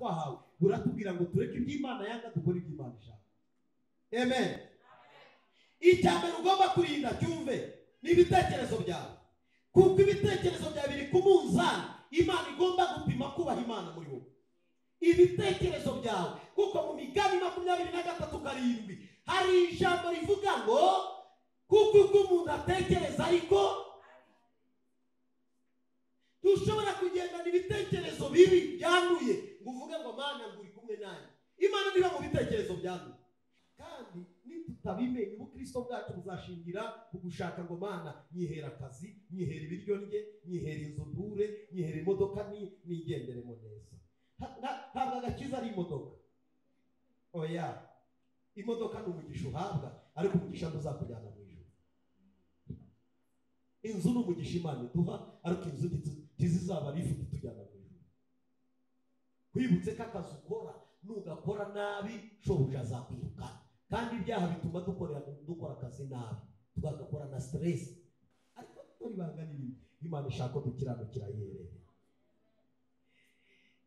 twahawe buratubwira ngo tureke iby'Imana yanga dukore iby'Imana ishaka. Amen. Icyambere ugomba kurinda cyumve ni ibitekerezo byawe, kuko ibitekerezo byawe biri ku munzani Imana igomba gupima kubaha Imana muri wowe. Ibitekerezo byawe, kuko mu Migani 23:7 hari ijambo rivuga ngo kuko umuntu atekereza ariko dushobora kugendana ibitekerezo bibi byanduye ngo uvuge ngo Mana nguri kumwe nanjye. Imana niba mu bitekerezo byanduye, kandi nitutabimenya ubukristo bwacu buzashingira ku gushaka ngo Mana nyihera akazi, nyihera ibiryo ndye, nyihera inzu ndure, nyihera imodoka nigenderemo neza. Ntabwo agakiza ari imodoka. Oya, imodoka ni umugisha uhabwa, ariko umugisha ntuzakujyana mu ijuru. Inzu ni umugisha Imana iduha, ariko inzu ntizizaba ari ifu itujyana mu ijuru. Kwibutse ko akazi ukora nugakora nabi shobuja azakwirukana, kandi ibyaha bituma dukora akazi nabi, tugakora na stress. Ariko turi banganira Imana ishaka dukiranukira yerere,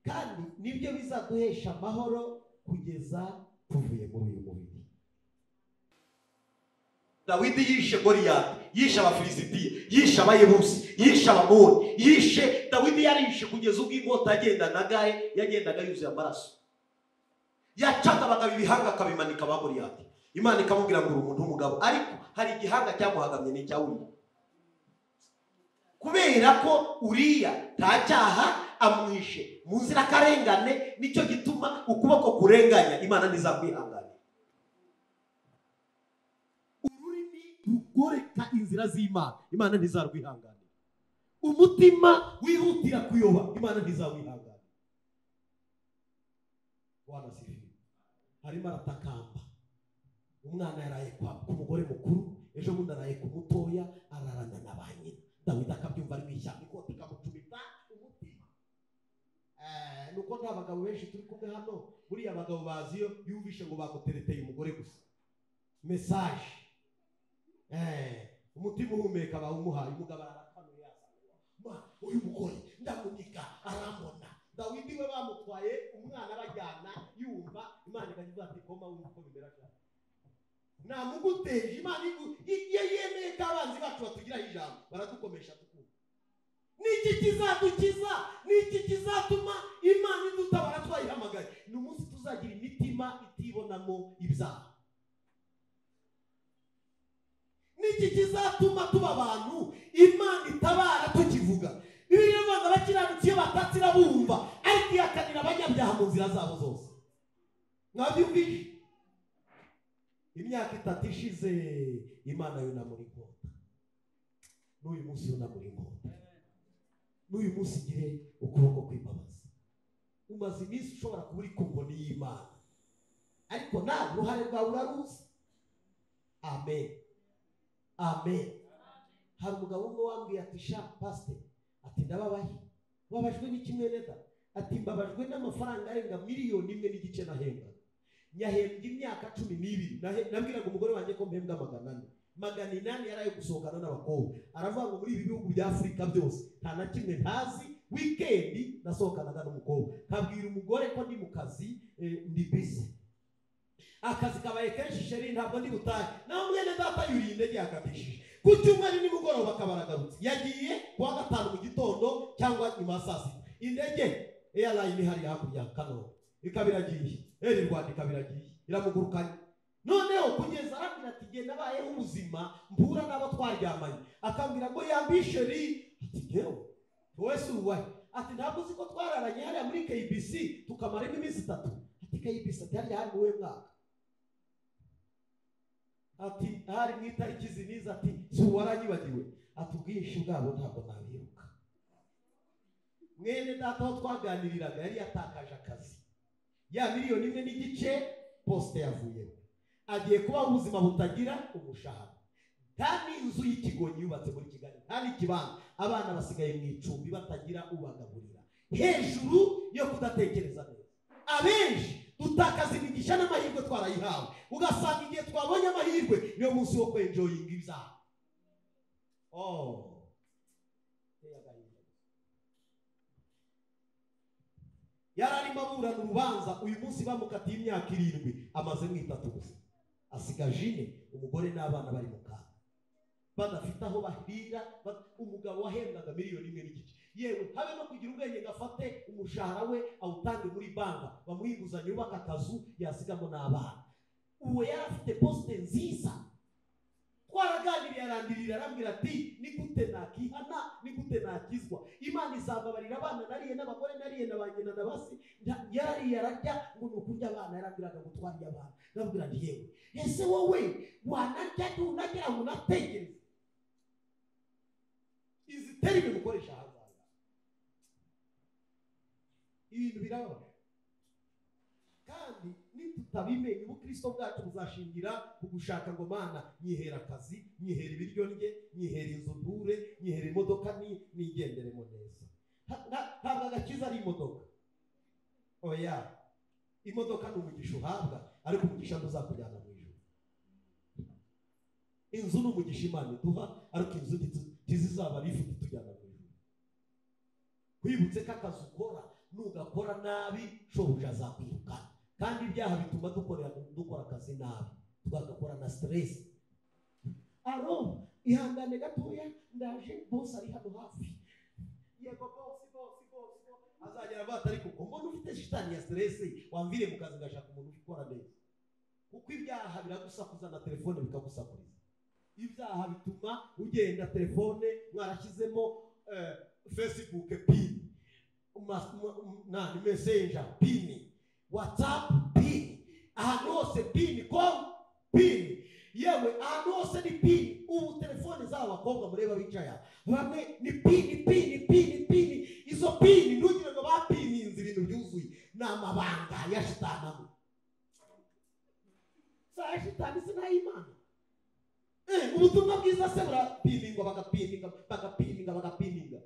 kandi nibyo bizaduhesha amahoro kugeza tuvuye muri uyu mubiri. Dawidi yishe Goliyati, yishe Abafilisitiya, yishe Abayebusi, yishe Abamoni, yishe Dawidi yarishe kugeza ubwo inkota yagendaga yuzuye amaraso. Yacaga abagabo ibihanga akabimanika ba Goliyati. Imana ikamubwira ngo uri umuntu w'umugabo, ariko hari igihanga cyamuhagamye n'icya Uriya. Kubera ko Uriya nta cyaha amwishe mu nzira karengane, nicyo gituma ukuboko kurenganya Imana ntizakwihanganira. Ururimi rugoreka inzira z'Imana, Imana ntizarwihanganira. Umutima wihutira kuyoba, Imana ntizawihanganira. Bwana sifiwe. Harimo aratakamba. Umwana yaraye ku mugore mukuru, ejo bundi araye ku mutoya, ararana na ba nyina. Dawidi akabyumva ari mwishyamba, ikoti ikamucumita umutima. Nuko nta bagabo benshi turi kumwe hano, buriya abagabo bazi iyo yumvishe ngo bamutereteye umugore gusa message, umutima uhumeka bawumuhaye, umugabo arakanuye yasa, uyu mugore ndamunika arambona. Dawidi we bamutwaye umwana bajyana yumva, Imana ikavuga ati koma wumva uko bimera cyane. Namuguteje Imana yemeye ko abanzi bacu batugiraho ijambo, baradukomesha tukumva. Niki kizadukiza? Niki kizatuma Imana idutabara twayihamagaye? Ni umunsi tuzagira imitima itibonamo ibyaha. Niki kizatuma tuba abantu Imana itabara tukivuga? Bibiliya ivuga ngo abakiranutsi iyo batatsira bumva, ariko iyakanira abanyabyaha mu nzira zabo zose. Mwabyumvise? Imyaka 3 ishize Imana yunamura inkota. N'uyu munsi yunamura inkota. N'uyu munsi igire ukuboko kw'imbabazi. Umaze iminsi ushobora kuba uri ku nkoni y'Imana, ariko nawe uruhare rwawe uraruzi. Amen. Amen. Hari umugabo umwe wambwiye ati sha pastor, ati ndababaye. Wabajwe n'iki mwene da? Ati mbabajwe n'amafaranga arenga 1.5 miliyoni nahembwa. Nyahembwa imyaka 12. Nabwiraga umugore wanjye ko mpembwa 400 yaraye gusohokana n'abakobwa. Aravuga ngo muri ibi bihugu bya Afrika byose nta na kimwe ntazi weekend nasohokanaga n'umukobwa. Kabwira umugore ko ndi mu kazi, ndi busy. Akazi kabaye kenshi sheri, ntabwo ndi butahe. Naho mwene data yurinde yakatishije. Ku cyumweru nimugoroba kabaragarutse. Yagiye kuwa gatanu mu gitondo cyangwa nyuma saa sita. Indege airline hari hakurya Kano ikabiragiye. Rwanda ikabiragiye. Iramugurukanye. Noneho kugeza arambira ati genda bayeho ubuzima mpura n'abo twaryamanye. Akambwira ngo yambisheri, ati gewe wese uwaye. Ati ntabwo uzi ko twararanye hariya muri KBC tukamara iminsi 3. Ati KBC atari hari wowe mwaka. Ati hari mu itariki ziniza, ati suwaranyibagiwe. Ati ubwinshi bwabo ntabwo nabiruka. Mwene data aho twaganiriraga yari yatakaje akazi. Ya 1.5 miliyoni poste yavuyeho. Agiye kuba ubuzima butagira umushahara. Kandi inzu y'ikigonyi yubatse muri Kigali, kandi kibanza abana basigaye mu icumbi batagira ubagaburira, hejuru yo kudatekereza neza. Abenshi dutakaza imigisha n'amahirwe twarayihawe, ugasanga igihe twabonye amahirwe niyo munsi wo kwenjoyinga ibyaha. yararimo aburana urubanza, uyu munsi bamukatiye imyaka 7, amaze mu 3 gusa, asigaje 4, umugore n'abana bari mu kaga badafite aho bahirira. Umugabo wahembwaga miliyoni 1 n'igice, yewe habe no kugira ubwenge gafate umushahara we awutange muri banka, bamuhinguzanye yubaka akazu yasigamo n'abana. Uwo yari afite poste nziza, twaraganiriye arandirira arambwira ati ni gute nakihana, ni gute nakizwa, Imana izababarira abana nariye n'abagore nariye n'abanyina n'abasi yari yararya ngo nukurya abana, yarambiraga ngo twariye abana. Ndabwira nti yewe ese wowe wanarya tunagira ngo natekereze izi terime mukoresha hazaza, ibintu birabaho. Kandi nitutabimenye ubukristo bwacu buzashingira ku gushaka ngo Mana nyihera akazi, nyihera ibiryo ndye, nyihera inzu ndure, nyihera imodoka nigenderemo neza. Ntabwo agakiza ari imodoka, oya, imodoka ni umugisha uhabwa, ariko umugisha ntuzakujyana mu ijuru. Inzu ni umugisha Imana iduha, ariko inzu ntizizaba ari ifu itujyana mu ijuru. Kwibutse ko akazi ukora nugakora nabi shobuja azakwirukana, kandi ibyaha bituma dukora akazi nabi, tugakora na stress. Aro ihangane gatoya, ndaje boss ari hano hafi. Yego boss azagera bata, ariko mbona ufite shitani ya stress, wamvire mu kazi ngashaka umuntu ukora neza. Kuko ibyaha biragusakuza na telefone bikagusakuriza. Ibyaha bituma ugenda telefone mwarashyizemo Facebook pin, messenger pin, WhatsApp pin, ahantu hose pin, pin, yewe ahantu hose ni pin. Ubu telefone z'abakobwa mureba bicaye bamwe ni pin. Izo pin ntugire ngo bapininze ibintu byuzuye, n'amabanga ya shitani. Sa shitani sinayimana. Ubutumwa bwiza se burapiningwa, bagapininga.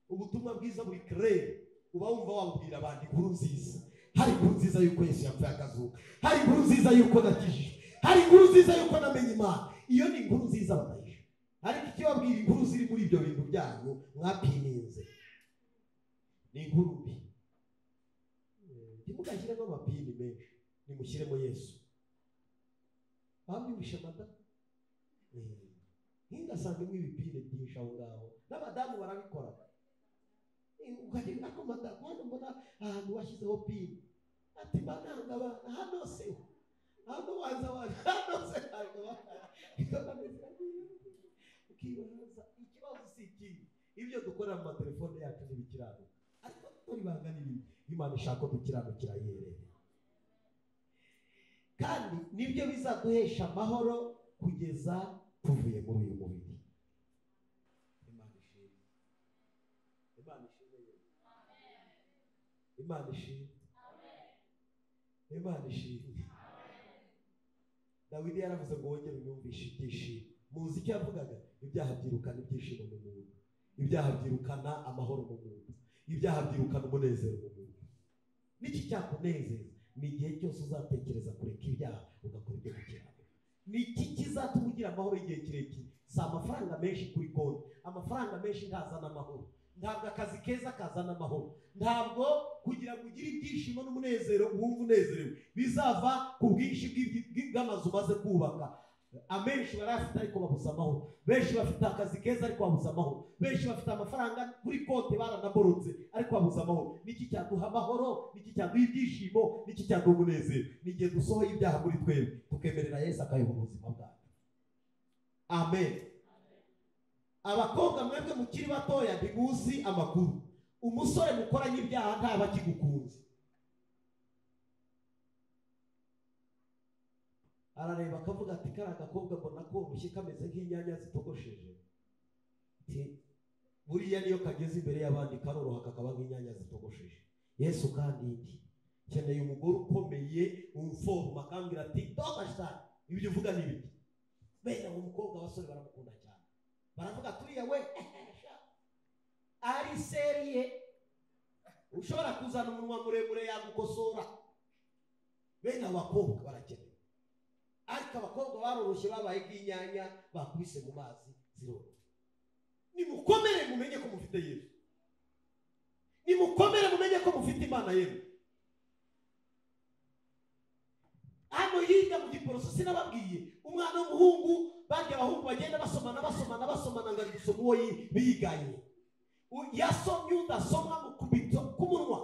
Ubutumwa bwiza buri clair, uba wumva wabwira abandi inkuru nziza. Hari inkuru nziza yuko Yesu yapfuye akazuka, hari inkuru nziza yuko nakijijwe, hari inkuru nziza yuko namenye Imana. Iyo ni inkuru nziza batahisha. Ariko icyo babwira inkuru ziri muri ibyo bintu byanyu mwapininze ni inkuru mbi. Ntimugashyiremo amapini menshi, nimushyiremo Yesu. Babyumvishe mata ntingasangemo ibipine byinshi aho ngaho, n'abadamu barabikora. Ukagira ko madamu hano mbona ahantu washyizeho pini, ati bananga abana hano se, hano waza abana hano se, ukibaza ikibazo si iki. Ibyo dukora mu matelefone yacu ntibikiranuka, ariko turi banganira. Imana ishaka ko dukiranukira yerere, kandi nibyo bizaduhesha amahoro kugeza tuvuye muri uyu mubiri. Imana ishimwe, Imana ishimwe, Imana ishimwe, Imana ishimwe. Dawidi yaravuze ngo wongere unyumvishe ibyishimo. Muzi icyo yavugaga? Ibyaha byirukana ibyishimo mu muntu, ibyaha byirukana amahoro mu muntu, ibyaha byirukana umunezero mu muntu. Niki cyakunezeza? Ni igihe cyose uzatekereza kureka ibyaha ugakora ibyo gukiranuka. Niki kizatuma ugira amahoro igihe kirekire? Si amafaranga menshi kuri konti. Amafaranga menshi ntazana amahoro, ntabwo akazi keza kazana amahoro, ntabwo kugira ngo ugire ibyishimo n'umunezero wumva unezerewe bizava ku bwinshi bw'amazu umaze kubaka. Amenshi barafite ariko babuze amahoro. Benshi bafite akazi keza ariko babuze amahoro. Benshi bafite amafaranga kuri konti baranaborotse ariko babuze amahoro. Niki cyaduha amahoro? Niki cyaduha ibyishimo? Niki cyaduha umunezero? Nigihe dusohoye ibyaha muri twebwe tukemerera Yesu akayoba ubuzima bwacu. Amen. Abakobwa mwebwe mukiri batoya ntimuzi amakuru. Umusore mukoranye ibyaha ntaba akigukunze. Arareba akavuga ati kara gakobwa mbona koroshye kameze nk'inyanya zitogosheje. Buriya niyo kageze imbere y'abandi karoroha kakaba nk'inyanya zitogosheje. Yesu kandi ndi keneye umugore ukomeye umforma akambwira ati toka shitani. Ibyo uvuga ni biki? Bene umukobwa abasore baramukunda cyane, baravuga turiya we ari seriye, ushobora kuzana umunwa muremure yagukosora. Bene abakobwa barakeneye, ariko abakobwa baroroshye babaye nk'inyanya bakubise mu mazi ziroroha. Nimukomere mumenye ko mufite Yesu. ko mufite Imana yewe. Hano hirya mu Giporoso sinababwiye umwana w'umuhungu barya abahungu bagenda basomana ngo ari gusoma uwo biganye. Yasomye udasoma mu kubito k'umunwa.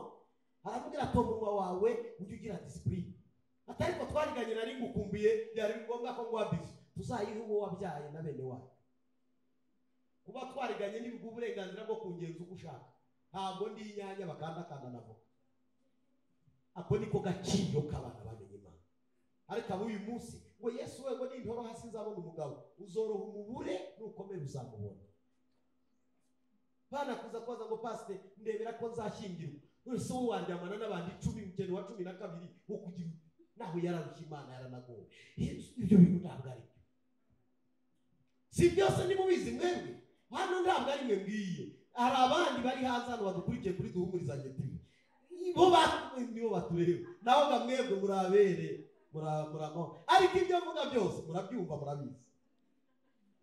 Aramubwira ati umunwa wawe ujye ugira discipline. Atari ko twariganye nari ngukumbuye byari ngombwa ko ngwabize. Tuzayihe uwo wabyaye na bene wawe. Kuba twariganye ni uburenganzira bwo kungenza uko ushaka. Ntabwo ndi inyanya bakanda nabo. Ako niko gaciro kabana bamenye Imana. Ariko abo uyu munsi ngo Yesu we ngo nintoro hasi nzabona umugabo uzoroha umubure nukomera uzamubona. Bana kuza kwaza ngo pastor ndebera ko nzashyingirwa. None so waryamana n'abandi 10 mukene wa 12 wo kugira naho yararushye Imana yaranagowe. Ibyo bintu ntabwo ari byo. Si byose ni mubizi mwebwe. Hano ntabwo ari mwe ngiye. Hari abandi bari hanze hano badukurikiye kuri Duhumurizanye TV. Bo nibo batureba. Naho gamwebwe murabere muramo. Ariko ibyo mvuga byose murabyumva murabizi.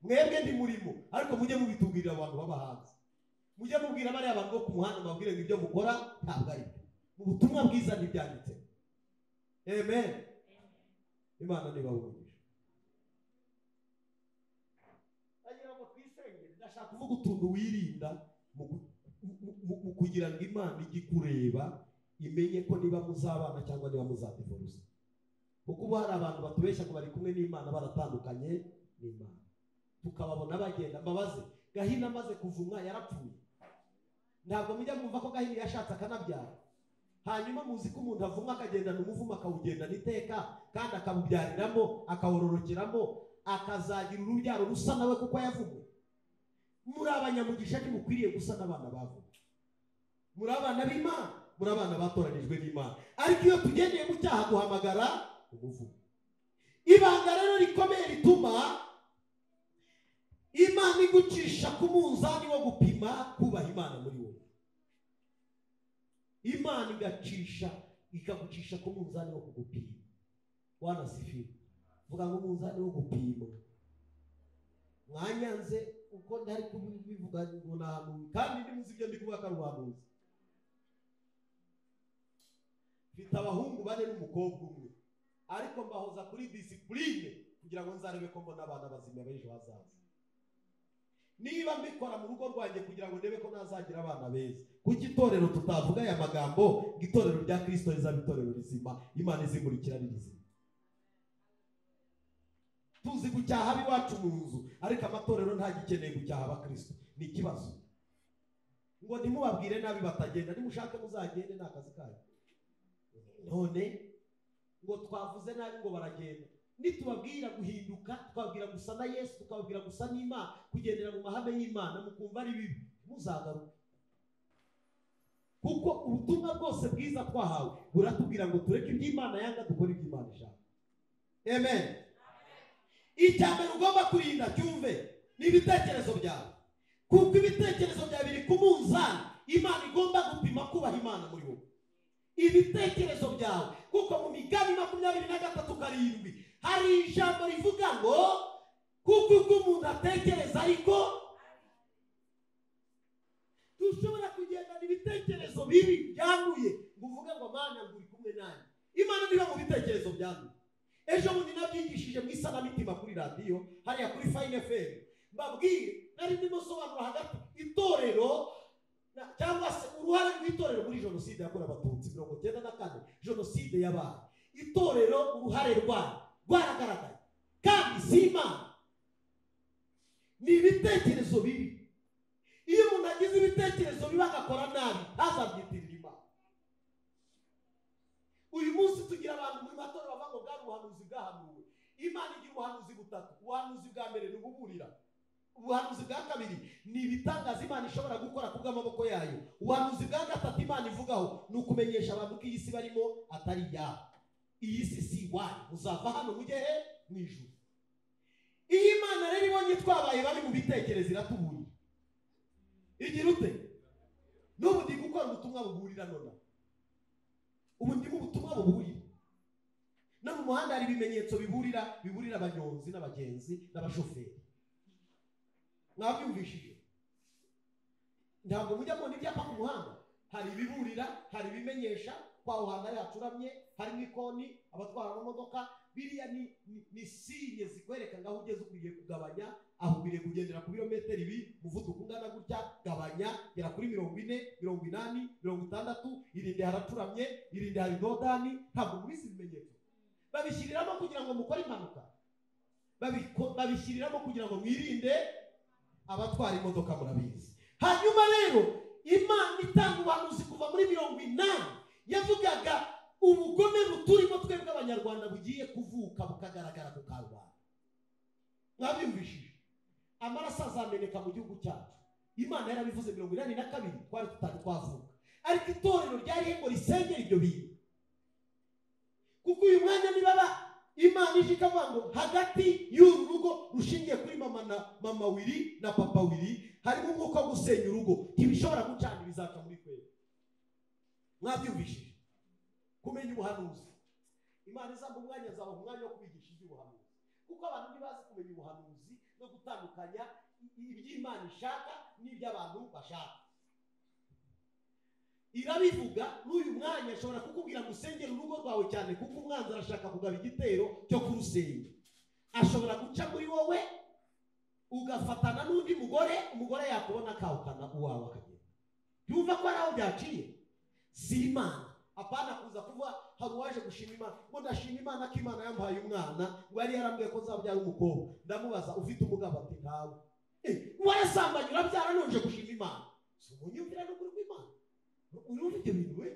Mwebwe ndi murimo ariko mujye mubitubwirira abantu baba hanze. Mujye mubwira bari abantu bo ku muhanda mabwire ngo ibyo mukora ntabwo ari byo. Mu butumwa bwiza ntibyanditse. Amen. Imana nibawugisha. Agira ngo twisengere ndashaka kuvuga utuntu wirinda mu kugira ngo Imana igikureba imenye ko niba muzabana cyangwa niba muzadivorce. Kuko hari abantu batubeshya ko bari kumwe n'Imana baratandukanye n'Imana. Tukababona bagenda mbabaze Gahini amaze kuvumwa yarapfuye. Ntabwo mujya mwumva ko Gahini yashatse akanabyara. Hanyuma muzi ko umuntu avumwa akagendana umuvumo akawugendana iteka kandi akabubyariramo akawurorokeramo akazagira urubyaro rusa nawe kuko yavumwe. Muri abanyamugisha ntimukwiriye gusa n'abana bavumwe. Muri abana b'Imana, muri abana batoranijwe n'Imana. Ariko iyo tugendeye mu cyaha guhamagara umuvumo. Ibanga rero rikomeye rituma Imana igucisha ku munzani wo gupima kubaha Imana muri wowe. Imana ikagucisha ku munzani wo kugupima. Wanasifiwe. Vuga ngo munzani wo gupima. Mwanyanze uko ndari kubivuga ngo nahantu kandi ndi muzi ibyo ndi kuvuga ko ruhanuzi. Mfite abahungu bane n'umukobwa umwe. Ariko mbahoza kuri discipline kugira ngo nzarebe ko mbona abana bazima b'ejo hazaza. Niba mbikora mu rugo rwanjye kugira ngo ndebe ko nazagira abana beza. Kuki itorero tutavuga aya magambo, itorero rya Kristo rizaba itorero rizima, Imana izimurikira rizima. Tuzi gucyaha biwacu mu nzu, ariko amatorero ntagikeneye gucyaha abakristo. Ni ikibazo. Ngo ntimubabwire nabi batagenda, nimushake muzagende n'akazi kayo. None ngo twavuze nabi ngo baragenda. Nitubabwira guhinduka, tukababwira gusa na Yesu, tukababwira gusa n'Imana, kugendera mu mahame y'Imana, mukumva ari bibi, muzagaruka. Kuko ubutumwa bwose bwiza twahawe buratubwira ngo tureke iby'Imana yanga dukore iby'Imana ishaka. Amen. Icyambere ugomba kurinda cyumve ni ibitekerezo byawe. Kuko ibitekerezo byawe biri ku munzani Imana igomba gupima kubaha Imana muri wowe. Ibitekerezo byawe kuko mu Migani 23:7 hari ijambo rivuga ngo kuko umuntu atekereza ariko dushobora kugendana ibitekerezo bibi byanduye ngo uvuge ngo Mana nguri kumwe nanjye. Imana niba mu bitekerezo byanduye. Ejo bundi nabyigishije mu Isanamitima kuri radio hariya kuri Fine FM. Mbabwire nari ndimo sobanura hagati itorero cyangwa se uruhare rw'itorero muri jenoside yakorewe Abatutsi 1994 jenoside yabaye. Itorero uruhare rwaragaragaye kandi si Imana. Ni ibitekerezo bibi. Iyo umuntu agize ibitekerezo bibi agakora nabi azabyitirira Imana. Uyu munsi tugira abantu muri matora bavuga ngo bwa ubuhanuzi bwahanuwe. Imana igira ubuhanuzi butatu. Ubuhanuzi bwa mbere ni ububurira. Ubuhanuzi bwa kabiri ni ibitangaza Imana ishobora gukora ku bw'amaboko yayo. Ubuhanuzi bwa gatatu Imana ivugaho ni ukumenyesha abantu ko iyi si barimo atari yabo. Iyi si si wanyu, muzava hano mujye he mu ijuru. Iyi Imana rero ibonye twabaye bari mu bitekerezo iratuburira. Igira ute? N'ubu ndi gukora ubutumwa buburira none. Ubu ndi mu butumwa buburira. No mu muhanda hari ibimenyetso biburira abanyonzi n'abagenzi n'abashoferi. Mwabyumvishije? Ntabwo mujya mu ibyapa ku muhanda. hari ibiburira, hari ibimenyesha kwaho hantu hacuramye, hari n'ikoni abatwara amamodoka. Biriya ni sinye zikwereka ngaho ugeze ukwiye kugabanya, aho ukwiriye kugendera ku birometero ibi, umuvuduko ungana gutya, gabanya gera kuri 40, 80, 60, irinde haracuramye, irinde hari dodani. Ntabwo muri izi bimenyetso babishyiriramo kugira ngo mukore impanuka, babishyiriramo kugira ngo mwirinde abatwara imodoka, murabizi. Hanyuma rero Imana itanga ubuhanuzi kuva muri 80 yavugaga ubugome buturimo twebwe abanyarwanda bugiye kuvuka bukagaragara ku karubanda. Mwabyumvishije? Amaraso azameneka mu gihugu cyacu. Imana yarabivuze 82 twari tutari twavuga, ariko itorero ryari ngo risengera ibyo bintu. Kuko uyu mwanya nibaba Imana ije ikavuga ngo hagati y'uru rugo rushingiye kuri mama Wili na papa Wili harimo umwuka wo gusenya urugo, ntibishobora gucana ibizaca muri kwezi. Mwabyumvishije? Kumenya ubuhanuzi, Imana izamba umwanya zaba umwanya wo kubigisha iby'ubuhanuzi, kuko abantu ntibazi kumenya ubuhanuzi no gutandukanya iby'Imana ishaka n'iby'abantu bashaka. Irabivuga n'uyu mwanya ashobora kukubwira ngo usengere urugo rwawe cyane, kuko umwanzi arashaka kugaba igitero cyo kurusenya. Ashobora guca muri wowe ugafatana n'undi umugore yakubona akawukana uwawe akagenda. Yumva ko ari aho byaciye. Si Imana. Apana kuza kuvuga hari uwaje gushima Imana ngo ndashima Imana ko Imana yampaye umwana, ngo yari yarambwiye ko nzabyara umukobwa. Ndamubaza ufite umugabo? Ati ntawe. Warasambanye urabyara nonje gushima Imana? Si umunyumvira n'ukuri kw'Imana. Urumva ibyo bintu we?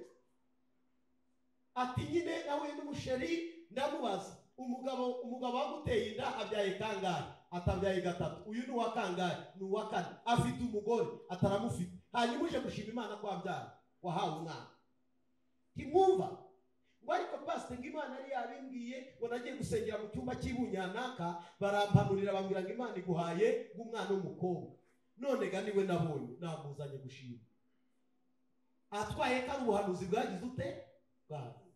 Ati nyine nawe n'umusheri. Ndamubaza umugabo waguteye inda abyaye kangahe? Atabyaye gatatu. Uyu ni uwa kangahe? Ni uwa kane. Afite umugore? Ataramufite. Hanyuma uje gushima Imana ko wabyara, wahawe umwana. Timwumva ngo ariko pastor Imana yari yabimbwiye ngo nagiye gusengera mu cyumba cy'ibunyanaka, barampanurira bambwira ngo Imana iguhaye umwana w'umukobwa. None ga niwe nabonye namuzanye gushima. Atwaye ko ari ubuhanuzi bwagize ute? Bwagize.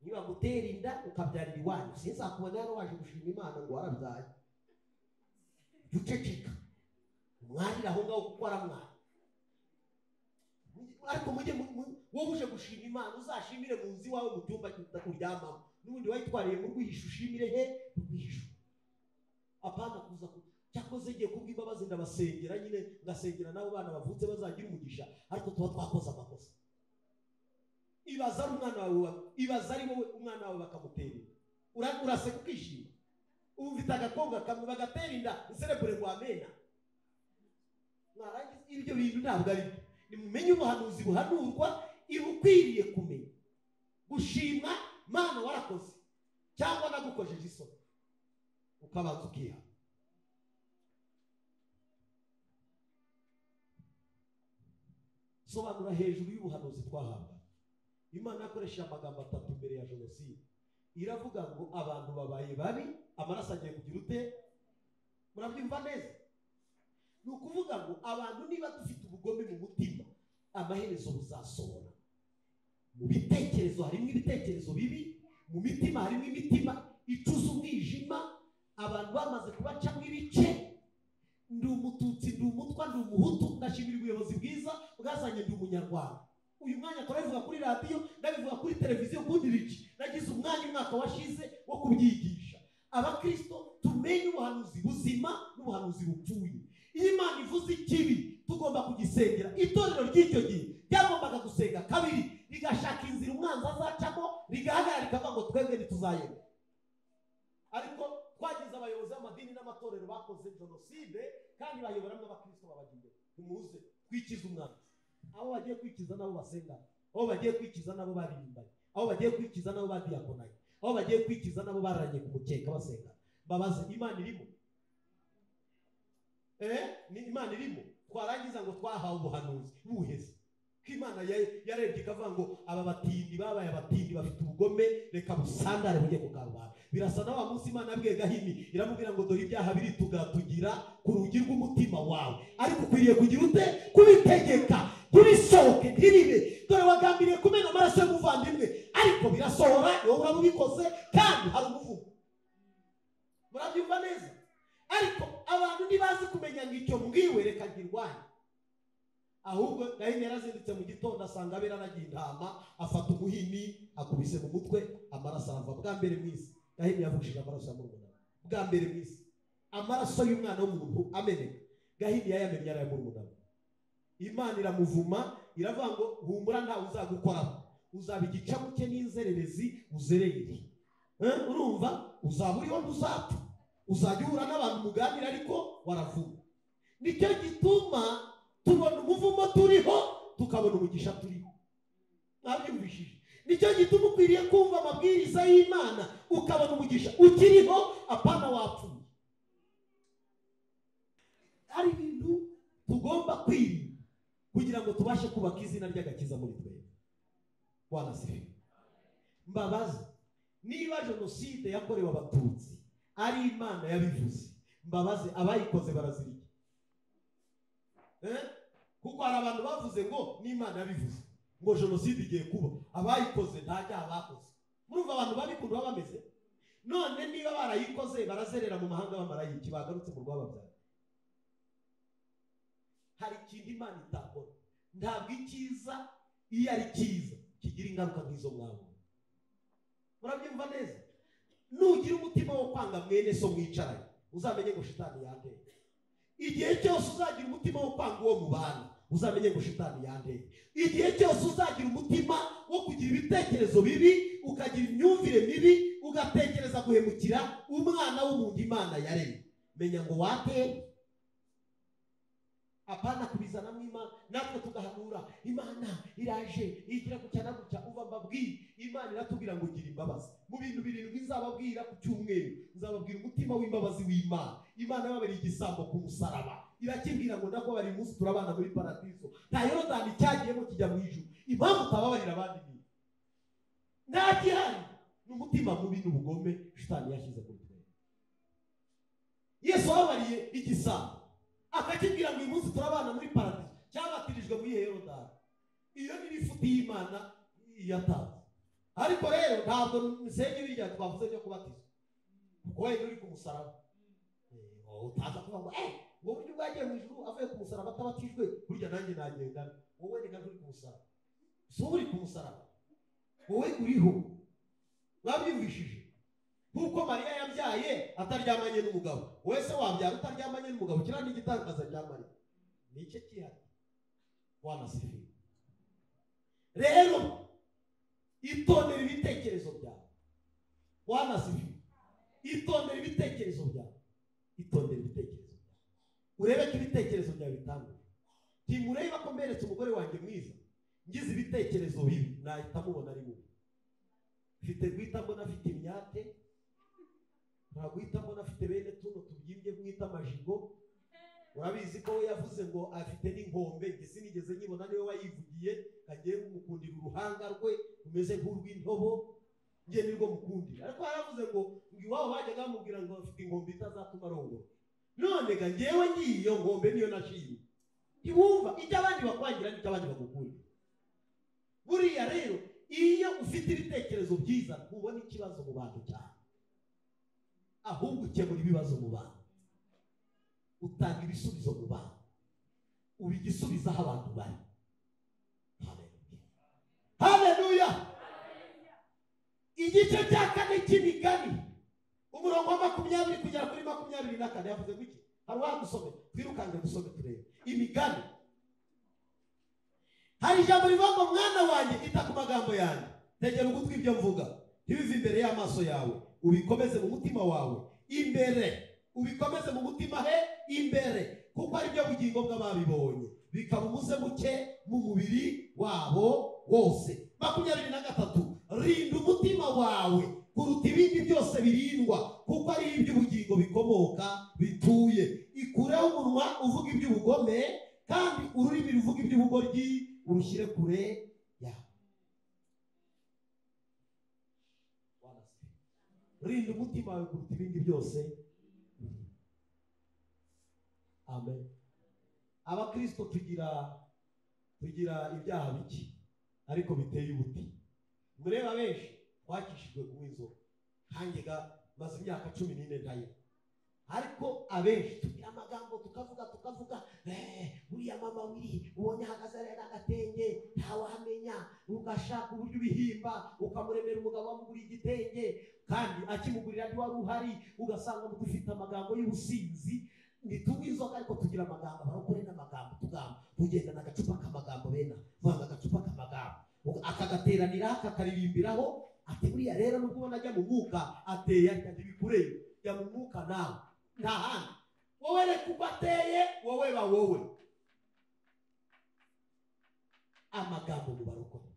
Niba gutera inda ukabyarira iwanyu, sinzakubona hano waje gushima Imana ngo warabyaye. Uceceka mwarira aho ngaho kuko aramwana. Ariko mujye wowe uje gushima Imana uzashimire mu nzi wawe mu cyumba cy'uryamamo, n'ubundi wayitwariye mu rwihisho ushimire he? Rwihisho. Apana kuza cyakoze ngiye kubwa imbabazi ndabasengera nyine ngasengera nabo bana bavutse bazagira umugisha, ariko tuba twakoze amakosa. Ibaza ari umwana wawe, ibaza ari wowe umwana wawe bakamutera. Urase kukishima. Ufite agakobwa kamwe bagatera inda inserebure ngo amena. Mwarangiza ibyo bintu ntabwo ari. Nimumenye ubuhanuzi buhanurwa, ibukwiriye kumenya. Gushimwa Mana warakoze cyangwa nagukojeje isoni, ukabanza ukiha. Sobanura hejuru y'ubuhanuzi twahabwa. Imana yakoresheje amagambo 3 mbere ya jenoside. Iravuga ngo abantu babaye babi, amaraso agiye kugira ute? Murabyumva neza? Ni ukuvuga ngo abantu niba dufite ubugome mu mutima, amaherezo buzasohora. Mu bitekerezo harimo ibitekerezo bibi, mu mitima harimo imitima icuza umwijima. Abantu bamaze kubacamo ibice. Ndi umututsi, ndi umutwa, ndi umuhutu. Ndashimira ubuyobozi bwiza bwazanye ndi umunyarwanda. Uyu mwanya turabivuga kuri radio, ndabivuga kuri televiziyo kundiriki. Nagize umwaka washize wo kubyigisha. Abakristo tumenye ubuhanuzi buzima n'ubuhanuzi bupfuye. Iyo Imana ivuze ikibi tugomba kugisengera. Itorero ry'icyo gihe ryagombaga gusenga kabiri, rigashaka inzira umwanzi azacamo, rigahagarara rikavuga ngo twebwe ntituzayemera. Ariko twagize abayobozi b'amadini n'amatorero bakoze jenoside kandi bayoboramo abakristo babagiye. Tumuze twikiza umwanzi. Abo bagiye kwikiza nabo basenga, abo bagiye kwikiza nabo baririmbanye, abo bagiye kwikiza nabo badiyakonaye, abo bagiye kwikiza nabo baranye ku mukeka basenga. Babaze Imana irimo? Ni Imana irimo? Twarangiza ngo twahawe ubuhanuzi buheze. Ko Imana yarebye ikavuga ngo aba batindi babaye abatindi bafite ubugome, reka busandare bujye ku karubanda. Birasa na wa munsi Imana yabwiye Gahini, iramubwira ngo dore ibyaha biri tugatugira ku rugi rw'umutima wawe, ariko ukwiriye kugira ute? Kubitegeka, kubisohoke ntiribe. Dore wagambiriye kumena amaraso y'umuvandimwe, ariko birasohora, wowe urabikoze kandi hari umuvugo. Murabyumva neza? Ariko abantu ntibazi kumenya ngo icyo mbwiwe reka ngirwanye. Ahubwo Gahini yarazindutse mu gitondo asanga abera aragiye intama, afata umuhini akubise mu mutwe, amaraso arava. Bwa mbere mwisi Gahini yavushije amaraso ya murumuna. Bwa mbere mwisi amaraso y'umwana w'umuntu ameneka, Gahini yayamenye ara ya murumuna. Imana iramuvuma iravuga ngo humura nta uzagukoraho, uzaba igicamuke n'inzererezi uzereye. Urumva uzaba uriho ntuzapfa, uzajya uhura n'abantu muganira ariko waravuga. Nicyo gituma tubona umuvumo turiho tukabona umugisha turiho. Mwabyumvishije? Nicyo gituma ukwiriye kumva amabwiriza y'Imana ukabona umugisha ukiriho, apana wapfuye. Hari ibintu tugomba kwirinda kugira ngo tubashe kubaka izina ry'agakiza muri twebwe. Bwana sifiwe. Mbabazi, niba jenoside yakorewe abatutsi ari Imana yabivuze, mbabazi abayikoze barazirika. Kuko hari abantu bavuze ngo n'Imana yabivuze ngo jenoside igiye kuba, abayikoze nta cyaha bakoze. Murumva abantu babikunda baba bameze. None niba barayikoze barazerera mu mahanga bamarayiki bagarutse mu rwababyaye. Hari ikindi Imana itakora. Ntabwo icyiza iyo ari cyiza kigira ingaruka nk'izo mwabo. Murabyumva neza? Nugira umutima wo kwanga mwene so mwicaranye, uzamenye ngo shitani yandeye. Igihe cyose uzagira umutima wo kwanga uwo mubana, uzamenye ngo shitani yandeye. Igihe cyose uzagira umutima wo kugira ibitekerezo bibi, ukagira imyumvire mibi, ugatekereza guhemukira umwana w'umuntu Imana yaremye, menya ngo wateye. Apana kubizana mu Imana natwe tugahanura Imana iraje igira gucyana gucya. Uva mbabwira Imana iratubwira ngo gira imbabazi. Mu bintu birindwi nzababwira ku cyumweru, nzababwira umutima w'imbabazi w'Imana. Imana yababariye igisambo ku musaraba, irakibwira ngo ndako bari munsi turabana muri paradiso, nta Yorodani cyagiyemo kijya mu ijuru. Impamvu utababarira abandi ni nta gihari, n'umutima mubi n'ubugome shitani yashyize kuri twe. Yesu wabariye igisambo akakibwira ngo uyu munsi turabana muri paradiso, cyabatirijwe muri Yorodani. Iyo ni ifuti y'Imana yatanze. Ariko rero ntabwo nsenge birya twavuze byo kubatizwa, kuko wewe uri ku musaraba. Utaza kuvuga ngo ngo buryo bwagiye mu ijuru avuye ku musaraba atabatijwe, burya nanjye nagenda. Wowe ni uri ku musaraba, so uri ku musaraba, wowe uriho. Mwabyumvishije? Kuko Mariya yabyaye ataryamanye n'umugabo, wese wabyara utaryamanye n'umugabo, kira ni igitangaza cya Mariya. Ni cyo kihari. Bwana sifiwe. Rero itondera ibitekerezo byawe. Bwana sifiwe. Itondera ibitekerezo byawe. Itondera ibitekerezo byawe. Urebe ko ibitekerezo byawe bitandukanye. Ntimureba ko mberetse umugore wanjye mwiza, ngize ibitekerezo bibi, nahita mubona ari mubi. Mfite guhita mbona afite imyate, nta guhita mbona afite bene tuno tubyimbye mwita amajigo. Urabizi ko we yavuze ngo afite n'inkombe, gisi nigeze nyibona niwe wayivugiye, kagiye kumukundira uruhanga rwe rumeze nk'urw'intobo, ngiye nirwo mukundira. Ariko yaravuze ngo iwabo bajyaga bamubwira ngo afite inkombe itazatuma arongora. None ga ngewe ngiye iyo ngombe niyo nashimye. Ntiwumva icyo abandi bakwangira n'icyo abandi bagukundira. Buriya rero iyo ufite ibitekerezo byiza ntubona ikibazo mu bantu cyane, ahubwo ukemura ibibazo mu bantu, utanga ibisubizo mu bantu, ubigisubiza aho abantu bari. Haleluya. Igice cya 4 cy'Imigani umurongo wa 20 kugera kuri 24 yavuze ngo iki? Hari wagusome, twirukange dusome turebe Imigani. Hari ijambo rivuga ngo mwana wanjye ita ku magambo yanjye, tegera ugutwi ibyo mvuga, ntibive imbere y'amaso yawe, ubikomeze mu mutima wawe imbere, ubikomeze mu mutima imbere, kuko ari byo bugingo bw'ababibonye, bikaba umuze muke mu mubiri wabo wose. 23 rinda umutima wawe kuruta ibindi byose birindwa, kuko ari iby'ubugingo bikomoka bituye. Ikureho umunwa uvuga iby'ubugome, kandi ururimi ruvuga iby'ubugoryi urushyire kure yawe. Rinda umutima wawe kuruta ibindi byose. Amen. Abakristo tugira ibyaha biki ariko biteye ubuti. Mureba benshi twakishijwe ku inzoga, hangega maze imyaka 14 ntayo. Ariko abenshi tugira amagambo tukavuga mama wiri ubonye ahagaze arera agatenge ntawahamenya, ugashaka uburyo ubihimba ukamuremera umugabo wamuguriye igitenge kandi akimugurira ndi wari uhari, ugasanga dufite amagambo y'ubusinzi. Ntitunywe inzoga ariko tugira amagambo, barokore n'amagambo tugamba, tugenda n'agacupa k'amagambo bena vanga agacupa k'amagambo akagateranira akakaririmbiraho. Ati buriya rero nubwo ubona ajya mu mwuka ateye ariko ntibikureye, jya mu mwuka nawe nta handi. Wowe reka uko ateye, wowe ba wowe. Amagambo mu barokore,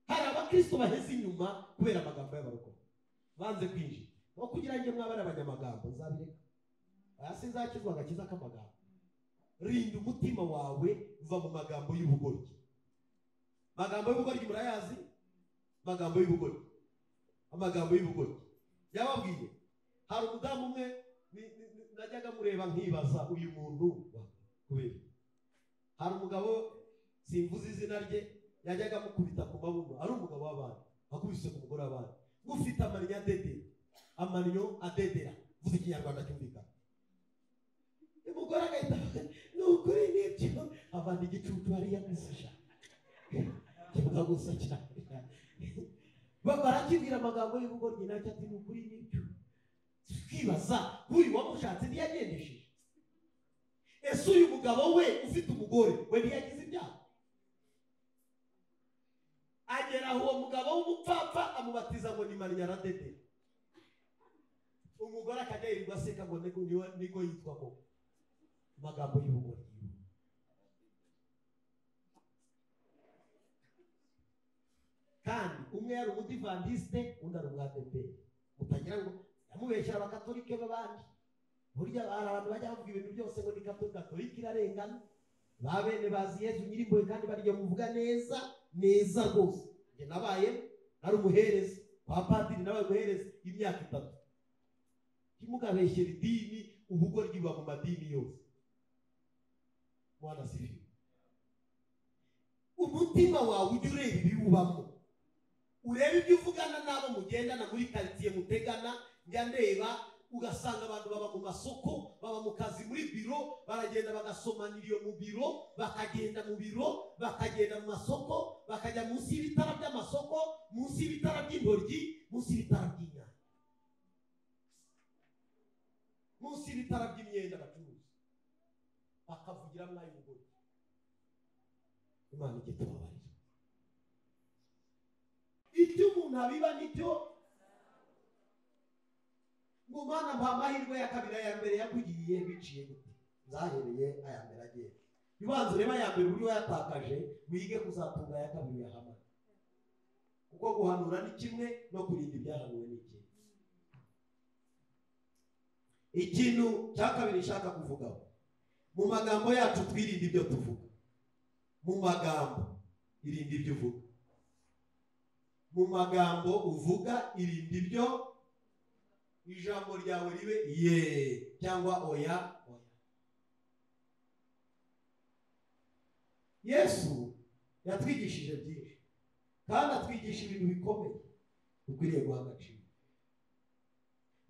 hari abakristo baheze inyuma kubera amagambo y'abarokore banze kwinjira. Aho kugira ngo mwabare abanyamagambo nzabireka, hasi nzakizwa agakiza k'amagambo. Rinda umutima wawe, va mu magambo y'ubugoryi. Magambo y'ubugoryi murayazi? Magambo y'ubugoryi, amagambo y'ubugoryi yababwiye. Hari umudamu umwe najyaga mureba nkibaza uyu muntu kubera, hari umugabo simvuze izina rye yajyaga mukubita ku mabuno, ari umugabo w'abandi akubise ku mugore w'abandi, ufite amanyo adedera, amanyo adedera, vuze ikinyarwanda cyumvikana. Umugore agahita nukuri nibyo abandi igicucu hariya kwisasha kivuga gusa cyane. Barakibwira amagambo y'ubugoryi nacyo ati nukuri nibyo. Twibaza uyu wamushatse ntiyagendesheje. Ese uyu mugabo we ufite umugore we ntiyagize ibyaha? Agera aho uwo mugabo w'umupfapfa amubatiza ngo ni Marinyaradede. Umugore akajya yirirwa aseka ngo niko yitwa ko magambo y'ubugoryi. Kandi umwe yari umudivantiste undi ari umwadeperi. Utagira ngo yamubeshyira abakatolike b'abandi. Burya hari abantu bajya bavuga ibintu byose ngo ni katolike irarengana. Ba bene bazi Yesu nyirimboye kandi bariyo muvuga neza neza rwose. Njye nabaye ari umuhereza kwa padiri, nabaye umuhereza imyaka 3. Kimugabeshyera idini, ubugoryi buba mu madini yose. Mwana sifi. Umutima wawe ujye ureba ibiwubamo, urebe ibyo uvugana n'abo mugendana muri quartier mutegana. Njya ndeba ugasanga abantu baba mu masoko, baba mu kazi muri biro, baragenda bagasomanira iyo mu biro, bakagenda mu biro, bakagenda mu masoko, bakajya munsi y'ibitara by'amasoko, munsi y'ibitara by'intoryi, munsi y'ibitara by'inyanya, munsi y'ibitara by'imyenda bacuruza, bakavugira mwayo ubugoryi. Imana ijye tubabarira. Icyo umuntu abiba nicyo ngo Mana mpa amahirwe ya kabiri aya mbere yakugiriye biciye gute? Zahereye aya mbere agiye. Bibanze reba aya mbere uri yatakaje, wige kuzatunga ya kabiri yahamana. Kuko guhanura ni kimwe no kurinda ibyahanuwe ni kimwe. Ikintu cya kabiri nshaka kuvugaho, mu magambo yacu twirinde ibyo tuvuga. Mu magambo irinde ibyo uvuga. Mu magambo uvuga irinde ibyo. Ijambo ryawe ribe ye cyangwa oya oya. Yesu yatwigishije byinshi kandi atwigisha ibintu bikomeye dukwiriye guha agaciro.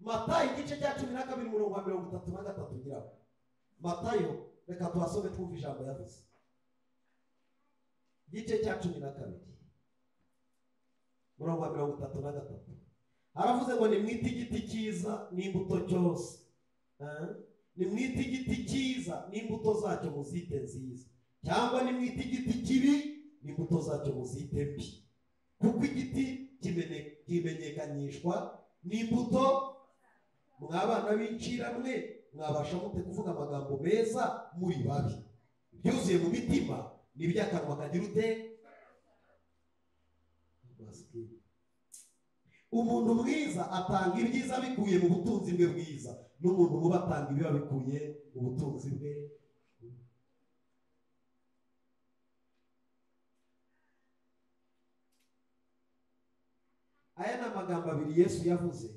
Matayo igice cya 12:33 ngira. Matayo reka tuhasome twumva ijambo yavuze. Igice cya 12:33 aravuze ngo nimwite igiti cyiza n'imbuto cyose. Nimwite igiti cyiza n'imbuto zacyo muzite nziza, cyangwa nimwite igiti kibi n'imbuto zacyo muzite mbi. Kuko igiti kimenyekanishwa n'imbuto. Mwabana b'incira mwe mwabasha mute kuvuga amagambo meza muri babi? Byuzuye mu mitima n'iby'akanwa kagira ute? Umuntu mwiza atanga ibyiza bikuye mu butunzi bwe bwiza, n'umuntu mubi atanga ibiba bikuye mu butunzi bwe. Aya ni amagambo abiri Yesu yavuze,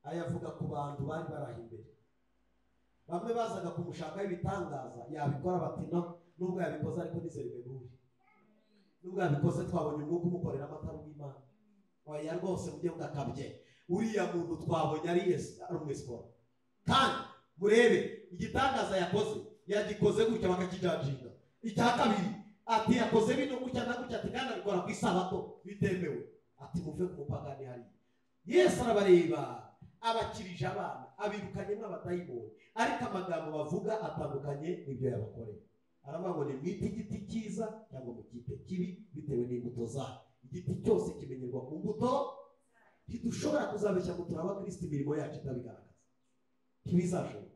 ayavuga ku bantu bari barahi imbere. Bamwe bazaga kumushakaho ibitangaza, yabikora bati no, nubwo yabikoze ariko nizerwe buri. Nubwo yabikoze twabonye umwuka umukorera amatara w'Imana. Oya rwose mujye mugakabye. Uriya muntu twabonye ari Yesu, ari umwesikora. Kandi murebe igitangaza yakoze, yagikoze gutya bakakijajinga. Icya kabiri ati yakoze bino gutya na gutya, ati kandi abikora ku isabato bitemewe, ati muve ku mupagani hari. Yesu arabareba abakirije abana, abirukanye n'abadayimoni, ariko amagambo bavuga atandukanye n'ibyo yabakoreye. Aravuga ngo nimwite igiti cyiza cyangwa mukite kibi bitewe n'imbuto zayo. Igiti cyose kimenyerwa ku mbuto. Ntidushobora kuzabeshya ngo turaba Kristo imirimo yacu itabigaragaza, ntibizashoboka.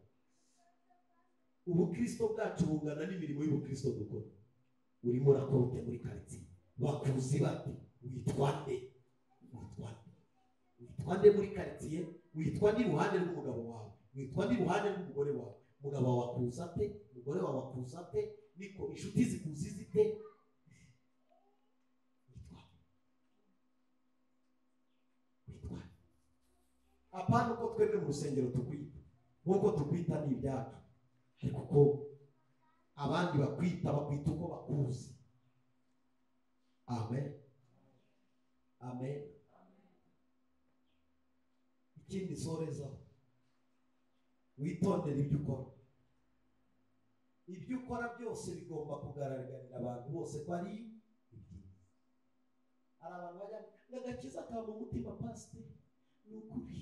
Ubukristo bwacu bungana n'imirimo y'ubukristo dukora. Urimo urakora ute muri karitsiye? Bakuzi bati witwa nde? Witwa nde muri karitsiye? Witwa nde iruhande rw'umugabo wawe? Witwa nde iruhande rw'umugore wawe? Umugabo wawe akuza ate? Umugore wawe akuza ate? Niko inshuti zikuzi zite? Witwa apana uko twebwe mu rusengero tukwita, nk'uko tukwita ni ibyacu, ariko ko abandi bakwita uko bakuzi. Amen, amen. Ikindi sorezaho, witondere ibyo ukora. Ibyo ukora byose bigomba kugaragarira abantu bose ko ari ibyiza. Hari abantu bajya n'agakiza kaba mu mutima, pasiteri ni ukuri.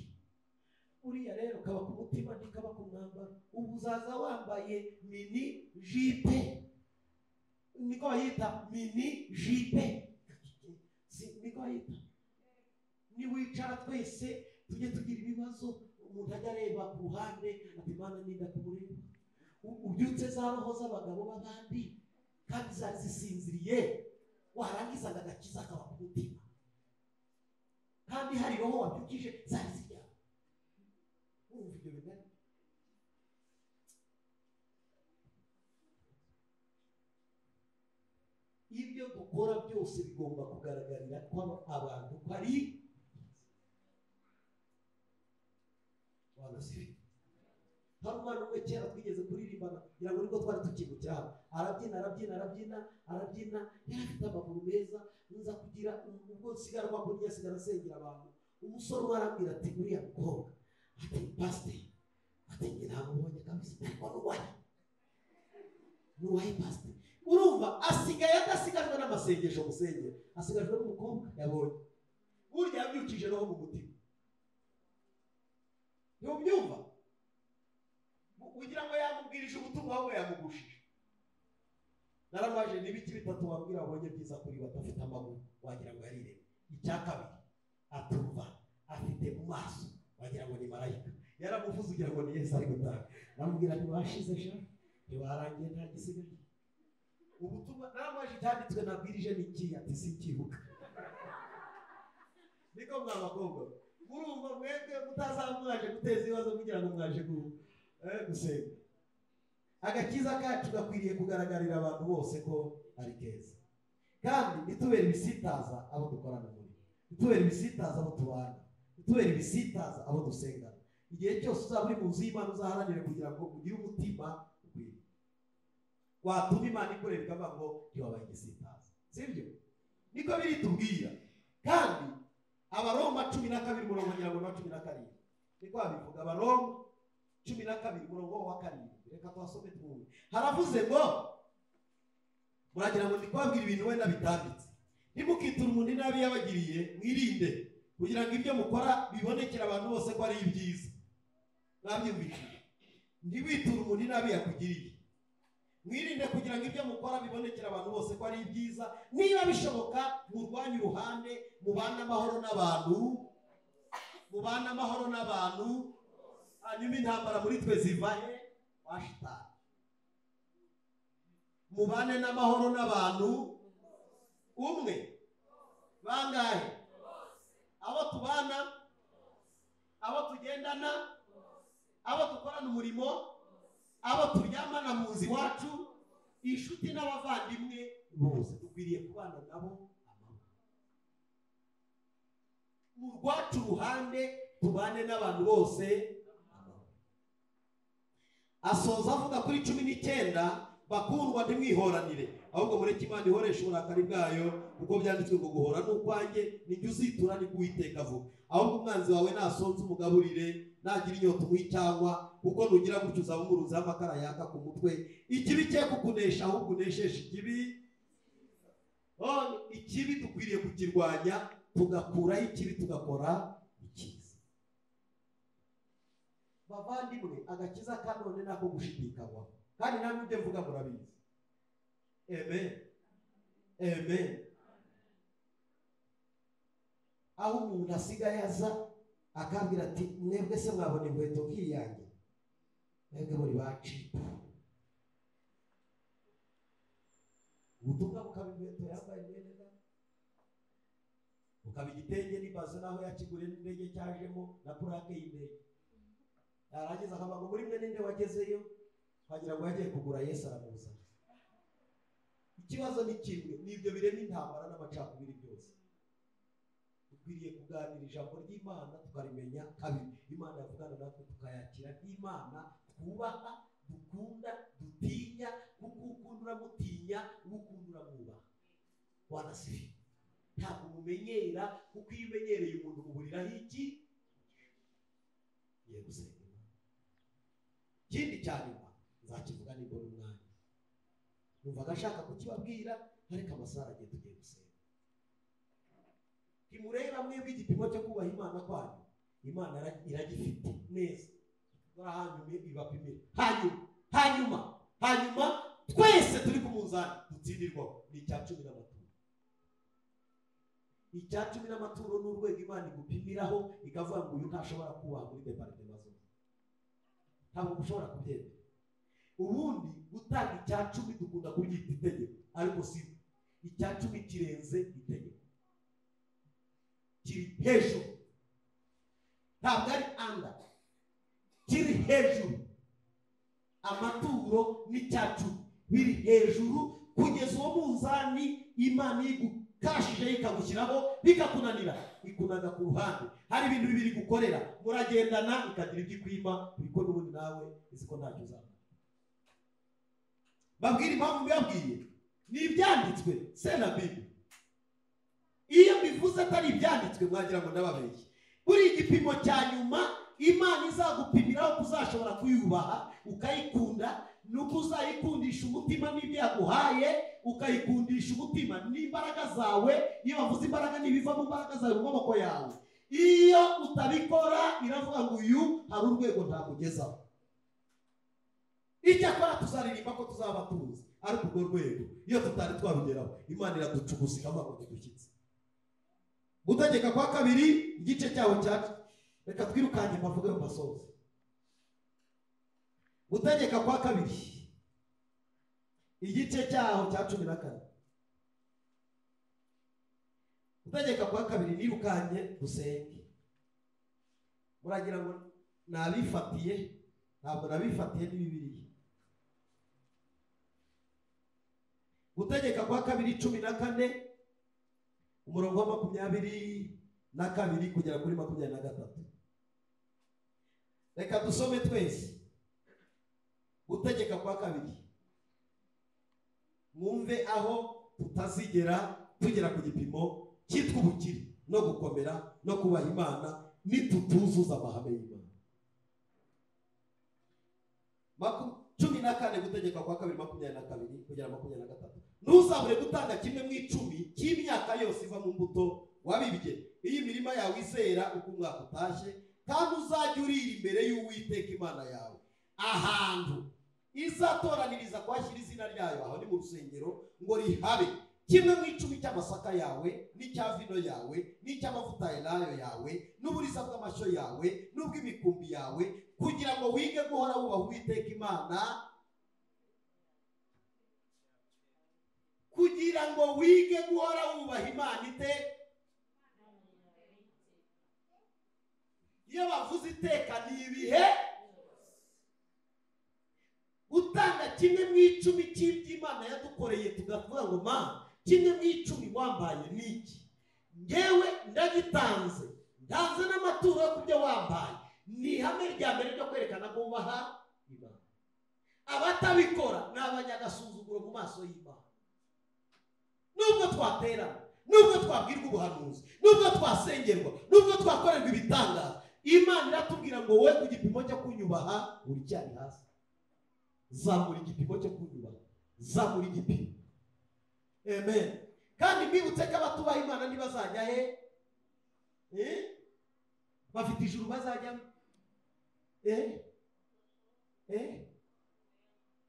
Uriya rero kaba ku mutima ntikaba ku mwambaro. Ubu uzaza wambaye mini jipe, niko bayita mini jipe, niko bayita. Niwicara twese tujye tugira ibibazo, umuntu ajya areba ku ruhande ati Imana ninda kumureba. Ubyutse za roho z'abagabo b'abandi kandi zari zisinziriye, warangiza agakiza kaba ku mutima, kandi hari roho wabyukije zari zijya. Urumva ibyo bingana? Ibyo dukora byose bigomba kugaragarira ko abantu bari wanasifi. Hari umwana umwe kera twigeze kuririmbana, kugira ngo niko twari tukimukira hano, arabyina yari afite amaguru meza. Nza kugira ubwo nsigarwa ko nyasigara asengera abantu, umusore umwe arambwira ati uriya mukobwa, ati pasiteri, ati njye namubonye kabisa, ariko nuwaye pasiteri. Urumva asigaye adasigajwe n'amasengesho musengera, asigajwe n'umukobwa yabonye. Burya yabyukije roho mu mutima. Ntubyumva? Kugira ngo yamubwirije ubutumwa ahubwo yamugushije. Naramaje n'ibiki bitatu wabwira abonye byiza kuri batafite amaguru, wagira ngo yarirebe. Icya kabiri, atumva, afite mu maso, wagira ngo ni marayika. Yaramuvuze ugira ngo ni Yesu ari gutaha. Namubwira ntibashize sha, ntibarangiye nta gisigaye. Ubutumwa naramaje cyanditswe nabwirije n'iki, ati sinkibuka. Niko mwabakobwa, murumva mwebwe mutazamwaje guteza ibibazo kugira ngo mwaje gusenga. Agakiza kacu gakwiriye kugaragarira abantu bose ko ari keza, kandi nitubere ibisitaza abo dukorana muri, nitubere ibisitaza abo tubana, nitubere ibisitaza abo dusengana. Igihe cyose uzaba uri mu nzu y'Imana uzaharanire kugira ngo ugire umutima ukwiye. Watuma Imana ikorera ikavuga ngo ntiwabaye igisitaza, sibyo? Niko biri tubwira. Kandi Abaroma 12 murongo wa 17 niko abivuga. Abaroma 12 murongo wa 7. Reka twasome twumve. Haravuze ngo muragira ngo ndikwabwira ibintu wenda bitanditse, nimukitura umuntu inabi yabagiriye, mwirinde kugira ngo ibyo mukora bibonekera abantu bose ko ari ibyiza. Nabyumvishije. Ndiwitura umuntu inabi yakugiriye, mwirinde kugira ngo ibyo mukora bibonekera abantu bose ko ari ibyiza. Niba bishoboka murwanye uruhande, mubana amahoro n'abantu, hanyuma intambara muri twe zivahe washitani. Mubane n'amahoro n'abantu umwe, bangahe? Abo tubana, abo tugendana, abo dukorana umurimo, abo turyamana mu nzu iwacu, inshuti n'abavandimwe bose dukwiriye kubana nabo amahoro. Mu rwacu ruhande tubane n'abantu bose amahoro. Asoza avuga kuri 19, bakundwa ntimwihoranire, ahubwo mureke Imana ihoresha uburakari bwayo, kuko byanditswe ngo guhora n'ukwanjye, nijye uzitura ni Uwiteka avuga. Ahubwo umwanzi wawe nasonze umugaburire nagira inyota umuhe cyangwa kuko nugira gutyo uzaba umuruzi amakara yaka ku mutwe. Ikibi cye kukunesha ahubwo unesheje ikibi. Ikibi dukwiriye kukirwanya, tugakuraho ikibi tugakora icyiza. Bavandimwe, agakiza kanone nako gushidikanywaho, kandi namwe ibyo mvuga murabizi. Amen, amen. Aho umuntu asigaye aza akabwira ati mwebwe se mwabona inkweto nk'iyanjye, mwebwe muri bacipa. Ubutumwa bukaba inkweto yambaye neza, bukaba igitenge n'ibazo naho yakiguriye n'indege cyajemo na purake y'indege. Yarangiza akavuga ngo muri mwe ninde wagezeyo, wagira ngo yagiye kugura Yesu aramuzana. Ikibazo ni kimwe, n'ibyo birema intambara n'amacakubiri byose. Dukwiriye kuganira ijambo ry'Imana tukarimenya kabiri. Imana yavugana natwe tukayakira nk'Imana twubaha, dukunda, dutinya, kuko ukunda uramutinya, ukunda uramwubaha. Wanasifi. Ntabwo umumenyera, kuko iyo umenyereye umuntu umuburiraho iki? Ye gusenga. Ikindi cyane nzakivuga nibona umwanya. Numvaga ashaka kukibabwira, ariko amasaha agiye tugiye gusenga. Kimureba mwebwe igipimo cyo kubaha Imana kwanyu, Imana iragifite neza. Hanyuma ibapimira. Hanyuma twese turi ku munzani dutsindirwaho ni icya 10 n'amaturo. Icya 10 n'amaturo n'urwego Imana igupimiraho ikavuga ngo uyu ntashobora kubaha muri departement zose. Ntabwo ushobora kubyemera. Ubundi gutanga icya 10 dukunda kubyita itegeko, ariko si icya 10 kirenze itegeko. Kiri hejuru, ntabwo ari anda, kiri hejuru. Amaturo n'icyacu biri hejuru, kugeza uwo munzani Imana igukashije ikagushyiraho bikakunanira, ikunaga ku ruhande. Hari ibintu bibiri gukorera, muragendana ikagira ibyo ikwima, kuko n'ubundi nawe izi ko ntacyo uzaba. Babwira impamvu mbabwiye, ni ibyanditswe se na Bible. Iyo bivuze atari ibyanditswe mwagira ngo ndababeshye. Buri igipimo cya nyuma Imana izagupimiraho kuzashobora kuyubaha, ukayikunda, nuko uzayikundisha umutima n'ibyo yaguhaye, ukayikundisha umutima n'imbaraga zawe. Iyo bavuze imbaraga nibiva mu mbaraga zawe mu maboko yawe. Iyo utabikora iravuga ngo uyu hari urwego ntakugezaho. Icyakora tuzaririmba ko tuzaba tuzi, ariko urwo rwego iyo tutari twabigeraho Imana iraducugusa ikavuga ngo dushyitse. Gutegeka kwa kabiri igice cyaho cyacu, reka twirukanye mpavuge mu masozi. Gutegeka kwa kabiri igice cyaho cya 14. Gutegeka kwa kabiri nirukanye dusenge. Muragira ngo nabifatiye, ntabwo nabifatiye ni Bibiliya. Gutegeka kwa kabiri 14 umurongo wa 22 kugera kuri 23. Reka dusome twese. Gutegeka kwa kabiri. Mwumve aho tutazigera tugera ku gipimo cyitwa ubukire no gukomera no kubaha Imana nitutuzuza amahame y'Imana. 14 gutegeka kwa kabiri 22 kugera 23. Ntuzabure gutanga kimwe mu 10 cy'imyaka yose iva mu mbuto wabibye, iyi mirima yawe izera uko umwaka utashye, kandi uzajya urira imbere y'Uwiteka Imana yawe ahantu izatoraniriza kwashyira izina ryayo, aho ni mu rusengero, ngo rihabe kimwe mu 10 cy'amasaka yawe n'icya vino yawe n'icy'amavuta y'elayo yawe n'uburiza bw'amashyo yawe n'ubw'imikumbi yawe, kugira ngo wige guhora wubaha Uwiteka Imana, kugira ngo wige guhora wubaha Imana iteka. Iyo bavuze iteka ni ibihe. Utanga kimwe mu 10 cy'Imana yadukoreye, tugavuga ngo Mana, kimwe mu 10 wambaye niki? Ngewe ndagitanze, ndanze n'amaturo yo kubyo wambaye. Ni ihame rya mbere ryo kwerekana ko wubaha Imana. Abatabikora ni abanyagasuzuguro mu maso y'Imana. Nubwo twaterana, nubwo twabwirwa ubuhanuzi, nubwo twasengerwa, nubwo twakorerwa ibitangaza, Imana iratubwira ngo wowe ku gipimo cyo kunyubaha uri cyari hasi. Zamura igipimo cyo kunyubaha, zamura igipimo. Amen. Kandi mbibutse ko abatubaha Imana ntibazajya he? Bafite ijuru bazajyamo.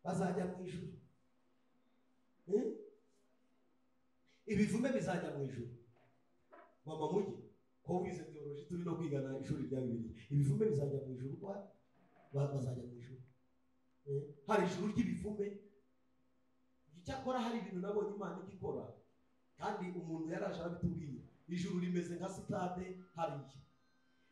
Bazajya mu ijuru. Ibivume bizajya mu ijuru. Mama mugi ko wize theology turi no kwigana ishuri rya Bibiliya. Ibivume bizajya mu ijuru kwa bazajya mu ijuru. Hari ijuru ry'ibivume. Icyakora hari ibintu nabonye Imana igikora kandi umuntu yaraje arabitubwiye. Ijuru rimeze nka stade hariya.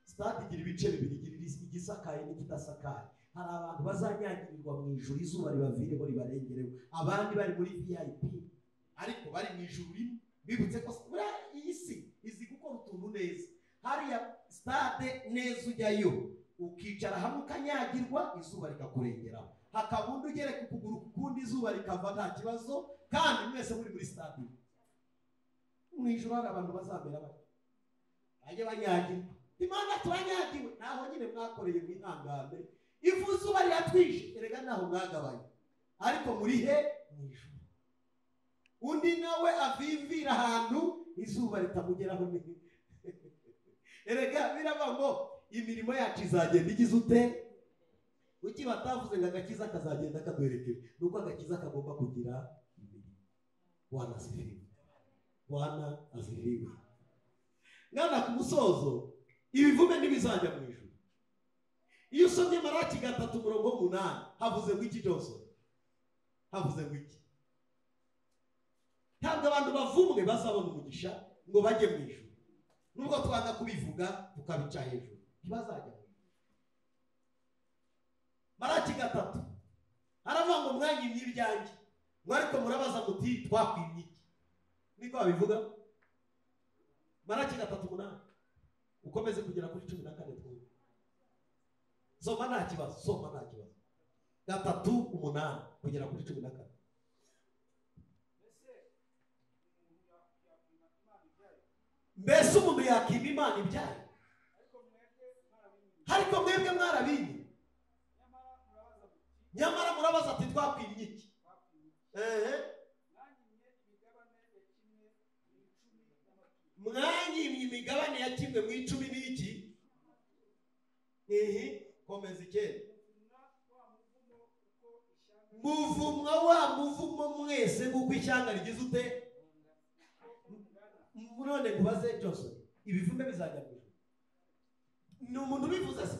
Stade igira ibice bibiri, igira igisakaye n'ikidasakaye. Hari abantu bazanyagirirwa mu ijuru izuba ribavireho ribarengereho, abandi bari muri VIP ariko bari mu ijuru rimwe. Bibutse ko iyi si izi gukora utuntu neza. Hariya stade neza ujyayo ukicara hamwe ukanyagirwa izuba rikakurengeraho, hakabundi ugereka ukuguru kukundi izuba rikava nta kibazo, kandi mwese muri muri stade. Mu ijuru hari abantu bazamera bati bajye banyagirwa. Imana turanyagiwe naho nyine mwakoreye mwihangane. Ivu izuba riratwishe erega naho mwagabanye, ariko muri he? Mu ijuru. Undi nawe avivira ahantu izuba ritamugeraho neza. Erega birava ngo imirimo yacu izagenda igize ute? Kuki batavuze ngo agakiza kazagenda kaduherekeje? Nuko agakiza kagomba kugira imirimo. Bwana asifiwe. Bwana asifiwe. Ngana ku musozo, ibivume ntibizajya mu ijuru. Iyo usomye Malaki 3:8 havuze ngo iki Johnson? Havuze ngo iki? Ntabwo abantu bavumwe bazabona umugisha ngo bajye mu ijuru. Nubwo twanga kubivuga tukabica hejuru, ntibazajya mu ijuru. Malaki 3 aravuga ngo mwanyimye ibyanjye, mwariko murabaza muti twakwimye iki? Niko babivuga. Malaki 3:8 ukomeze kugera kuri 14 twumva. Soma nta kibazo, soma nta kibazo. 3:8 kugera kuri 14. Mbese umuntu yakima Imana ibyayo? Ariko mwebwe mwarabiye. Nyamara murabaza ati twakwimye iki? Mwanyimye imigabane ya kimwe mu 10 n'iki? Komeza ikere. Muvumwa wa muvumo mwese kuko ishyanga rigize ute? None kubaze Johnson, ibivume bizajya mu ijuru. Ni umuntu bivuze se?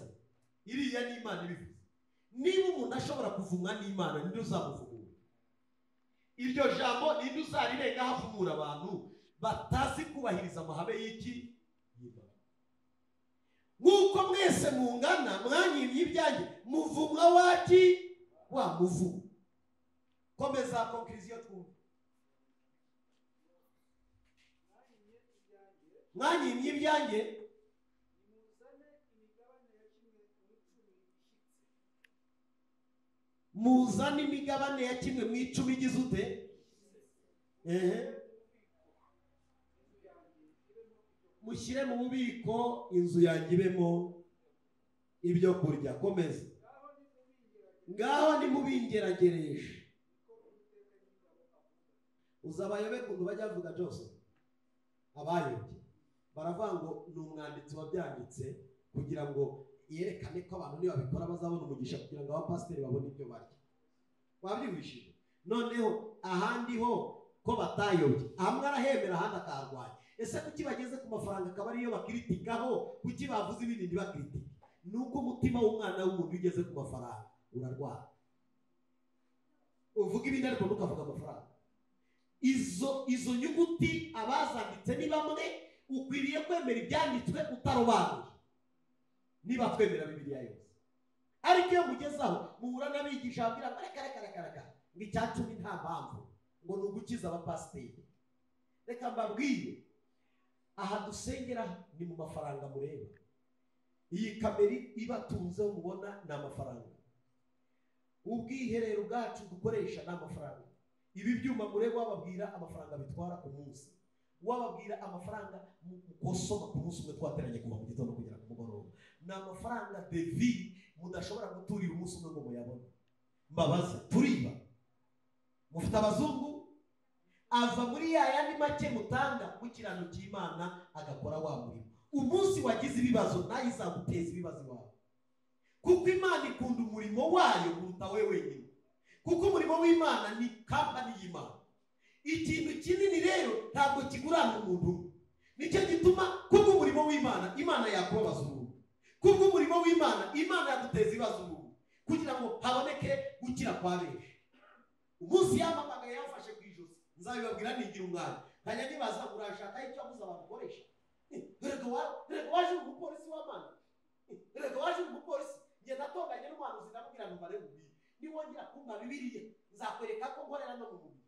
Iriya ni Imana ibivuze. Niba umuntu ashobora kuvumwa n'Imana, ninde uzamuvumura? Iryo jambo ninde uzarirenga havumura abantu batazi kubahiriza amahame y'iki? Nk'uko mwese mungana mwanyimye ibyanjye, muvumwa waki? Wa muvumo. Komeza conclusion twumva. Mwanyimye ibyanjye, muzane imigabane ya kimwe mu 10 igize ute? Mushyire mu bubiko inzu yanjye ibemo ibyo kurya. Komeza. Ngaho ni mubingeragereje. Uzabayobe kuntu bajya bavuga Johnson. Abayobye baravuga ngo ni umwanditsi wabyanditse kugira ngo yerekane ko abantu niba bikora bazabona umugisha, kugira ngo abapasiteri babone ibyo barya. Wabyibishije. Noneho ahandi ho ko batayobye, amwe arahemera ahandi akarwanya. Ese kuki bageze ku mafaranga akaba ariyo bakiritikaho? Kuki bavuze ibindi ntibakritike? Nuko umutima w'umwana w'umuntu ugeze ku mafaranga urarwara. Uvuga ibindi ariko ntukavuga amafaranga. Izo nyuguti abazanditse ni bamwe, ukwiriye kwemera ibyanditswe utarobanuye. Niba twemera Bibiliya yose. Ariko iyo mugezaho muhura n'abigisha babwira ngo reka ngo icyacumi nta mpamvu ngo ni ugukiza abapasiteri. Reka mbabwire, aha dusengera ni mu mafaranga mureba. Iyi kamera ibatunze mubona ni amafaranga. Ubwiherero bwacu dukoresha ni amafaranga. Ibi byuma mureba bababwira amafaranga bitwara ku munsi. wababwira amafaranga mukosoma ku munsi umwe twateranye kuva mu gitondo kugera ku mugoroba, ni amafaranga devi mudashobora guturira umunsi umwe ngo muyabone. Mbabaze, turiba mufite abazungu, ava muri ya yandi make mutanga mu kirano cy'Imana agakora wa murimo. Umunsi wagize ibibazo nayo izaguteza ibibazo iwawe, kuko Imana ikunda umurimo wayo kuruta wewe wenyine, kuko umurimo w'Imana ni kampani y'Imana. Ikintu kinini rero ntabwo kigurana umuntu. Nicyo gituma kubwo umurimo w'Imana Imana yakubabaza umuntu, kubwo umurimo w'Imana Imana yaguteza ibibazo umuntu, kugira ngo haboneke gukira kwa benshi. Umunsi yamamaga yafashe ku ijosi, nzabibabwira nigira umwana, nkajya nibaza urashaka icyo abuza abantu gukoresha. Erega waje umupolisi w'Amana, erega waje umupolisi, njye natonganye n'umuhanuzi ndamubwira ngo bare mubiri, niwongera kumva Bibiliya nzakwereka ko nkorera no mu mubiri.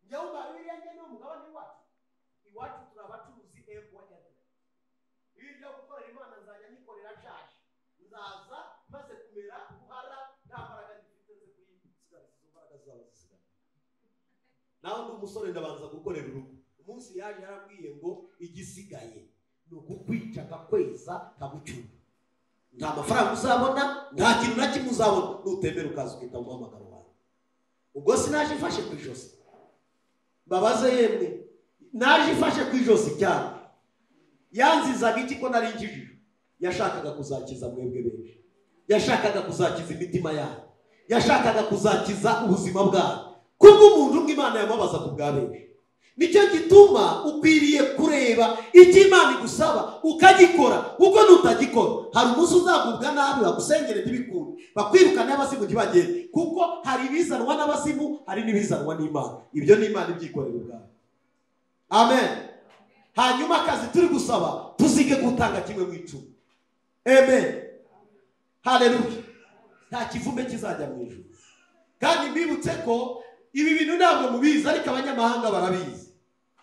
Njyewe umva Bibiliya njye ni umugabane wacu, iwacu turi abacuruzi FYF. Ibi byo gukorera Imana nzajya nikorera nshaje, nzaza maze kumera guhara nta mbaraga zifite nze kuyisigara, izo mbaraga zaba zisigara. Naho ndi umusore ndabanza gukorera urugo. Umunsi yaje yarambwiye ngo igisigaye ni ukukwica kakweza kagucyura, nta mafaranga uzabona, nta kintu na kimwe uzabona nutemera ukaza ukita umuhamagaro wawe. Ubwo sinaje ifashe ku ijosi. Mbabaze yemwe, naje ifashe ku ijosi cyane. Yanzizaga iki ko nari njijije? Yashakaga kuzakiza mwebwe benshi, yashakaga kuzakiza imitima yanyu, yashakaga kuzakiza ubuzima bwanyu. Kubwo umuntu bw'Imana yamubaza ku bwa benshi. Nicyo gituma ukwiriye kureba icyo Imana igusaba ukagikora, kuko nutagikora hari umunsi uzagubwa nabi bagusengere ntibikunda, bakwirukane abazimu ntibagende, kuko hari ibizanwa n'abazimu, hari n'ibizanwa n'Imana. Ibyo ni Imana ibyikorera ubwayo. Amen. Hanyuma akazi turi gusaba tuzige gutanga kimwe mu icumi. Amen. Haleluya. Nta kivume kizajya mu ijuru. Kandi mbibutse ko ibi bintu ntabwo mubizi, ariko abanyamahanga barabizi,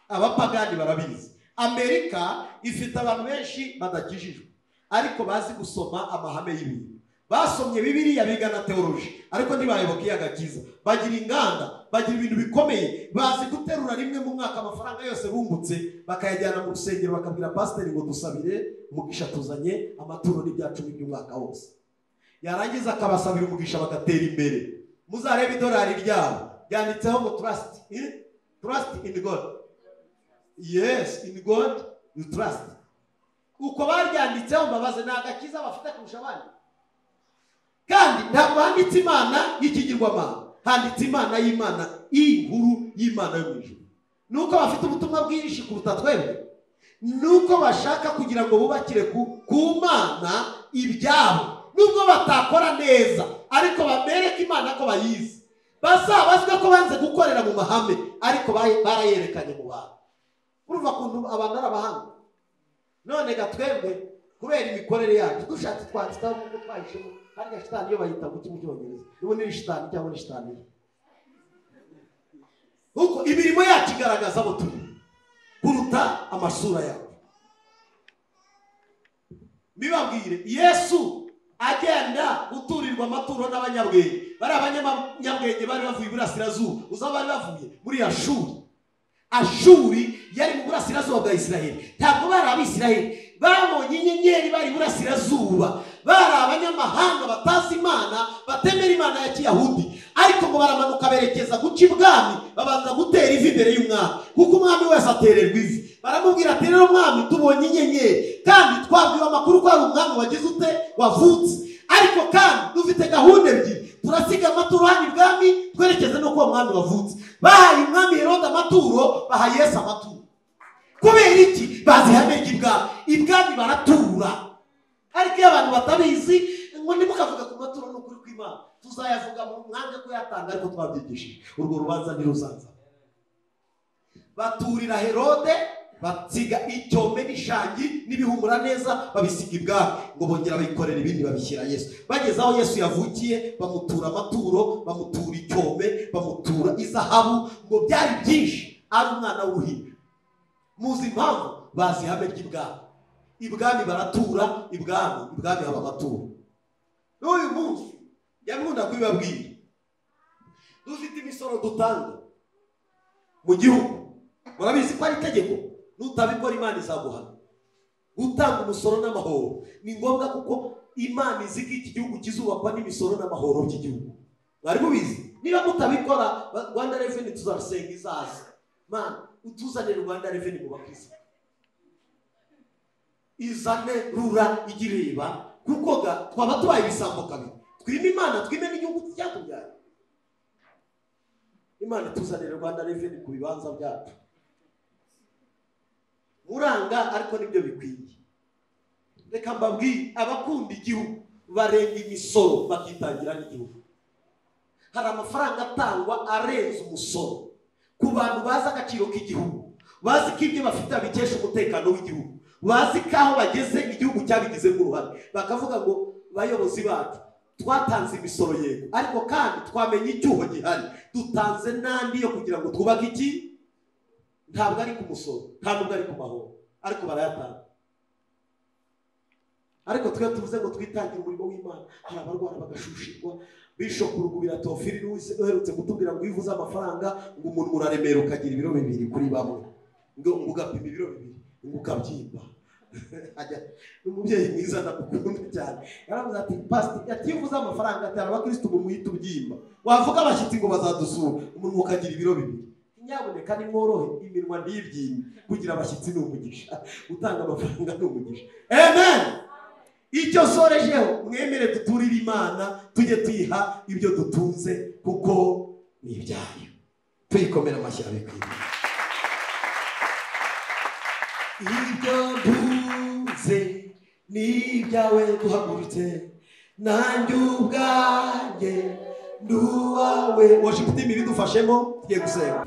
abapagani barabizi. Amerika ifite abantu benshi badakijijwe, ariko bazi gusoma amahame y'ibintu. Basomye Bibiliya, biga na teoloji, ariko ntibayoboke agakiza. Bagira inganda, bagira ibintu bikomeye, bazi guterura rimwe mu mwaka amafaranga yose bungutse bakayajyana mu rusengero, bakabwira pasiteri ngo dusabire umugisha, tuzanye amaturo n'ibyacu by'umwaka wose. Yarangiza akabasabira umugisha bagatera imbere. Muzarebe idolari ryabo yanditseho ngo trust in God. Yes, in God you trust. Uko baryanditseho mbabaze n'agakiza bafite kurusha abandi. Kandi ntabwo handitse Imana y'ikigirwamana, handitse Imana y'Imana, inkuru y'Imana yo mu ijuru. Nuko bafite ubutumwa bwinshi kuruta twebwe, nuko bashaka kugira ngo bubakire ku Mana ibyabo, nubwo batakora neza ariko babereka Imana ko bayizi. Bazabazwe ko banze gukorera mu mahame, ariko barayerekanye mu bantu. Urumva kuntu abantu arabahanga. None gatwebwe kubera imikorere yacu dushatse twandika ngo twahishemo, kandi shitani yo bayita mu cyongereza, ubu ni shitani cyangwa ni shitani. Uko imirimo yacu igaragaza abo turi kuruta amasura yacu. Bibabwire Yesu agenda guturirwa amaturo n'abanyabwenge. Bari abanyabwenge bari bavuye iburasirazuba, uzaba bari bavuye muri Ashuri. Ashuri yari mu burasirazuba bwa Isiraheli. Ntabwo bari abisiraheli, babonye inyenyeri bari burasirazuba. Bari abanyamahanga batazi Imana, batemera Imana ya Kiyahudi, ariko ngo baramanuka berekeza guca ibwami, babanza gutera ivi imbere y'umwami, kuko umwami wese atererwa ivi. Baramubwira ati rero mwami, tubonye inyenyeri kandi twabwiwe amakuru ko ari umwami wagize ute wavutse, ariko kandi dufite gahunda ebyiri, turasiga amaturo hano ibwami twerekeze no kuba umwami wavutse. Bahaye umwami Herode amaturo, baha Yesu amaturo. Kubera iki? Bazi ihame ry'ibwami. Ibwami baratura, ariko iyo abantu batabizi ngo ntimukavuga ku maturo n'ukuri kw'Imana, tuzayavuga mu mwanya ko yatanga, ariko twabyigishije. Urwo rubanza ntiruzaza. Baturira Herode, batsiga icyome n'ishangi n'ibihumura neza, babisiga ibwami, ngo bongera bikorera ibindi babishyira Yesu. Bageze aho Yesu yavukiye, bamutura amaturo, bamutura icyome, bamutura izahabu, ngo byari byinshi, ari umwana w'uruhinja. Muzi impamvu? Bazi ihame ry'ibwami. Ibwami baratura, ibwami haba amaturo. N'uyu munsi yakunda kubibabwira, dufite imisoro dutanga mu gihugu, murabizi ko ari itegeko, nutabikora Imana izaguhana. Gutanga umusoro n'amahoro ni ngombwa kuko Imana izi ko iki gihugu kizubakwa n'imisoro n'amahoro by'igihugu. Mwari mubizi? Niba mutabikora Rwanda Revenue tuzasenga izaza. Man, utuzanire Rwanda Revenue mu bakristo. Izane rura igireba kuko ga twaba tubaye ibisambo kabiri. Twime Imana, twime n'igihugu cyatubyaye. Imana tuzanire Rwanda Revenue ku bibanza byacu. Muranga ariko nibyo bikwiye. Reka mbabwi abakunda igihugu barenga imisoro bakitangira n'igihugu. Hari amafaranga atangwa arenze umusoro ku bantu bazi agaciro k'igihugu, bazi ko ibyo bafite abikesha umutekano w'igihugu, bazi ko aho bageze igihugu cyabigizemo uruhare. Bakavuga ngo bayobozi bacu twatanze imisoro yego, ariko kandi twamenye icyuho gihari, dutanze n'andi yo kugira ngo twubake iki. Ntabwo ari ku musoro, ntabwo ari ku mahoro, ariko barayatanga. Ariko twe tuvuze ngo twitangire umurimo w'Imana, hari abarwara bagashushirwa. Bishop Rugubira Tofiri uherutse kutubwira ngo ivuze amafaranga ngo umuntu uraremera ukagira ibiro 2 kuri bamwe, ngo ugapima ibiro 2 ngo ukabyimba. Ajya umubyeyi mwiza ndakukunda cyane, yaravuze ati pastor yativuze amafaranga atari abakristo ngo muhita ubyimba, wavuga abashyitsi ngo bazadusura umuntu ukagira ibiro 2. Nyaboneka ni mworohe iminwa ndibyimye kugira abashyitsi n'umugisha, utanga amafaranga n'umugisha. Amen. Icyo sorejeho mwemere tuturire Imana, tujye tuyiha ibyo dutunze kuko ni ibyayo. Tuyikomera amashyari bikwiye. Ibyo dutunze ni ibyawe, duhagurutse nanjye ubwanjye nduwawe. Worship team bidufashemo tugiye gusenga.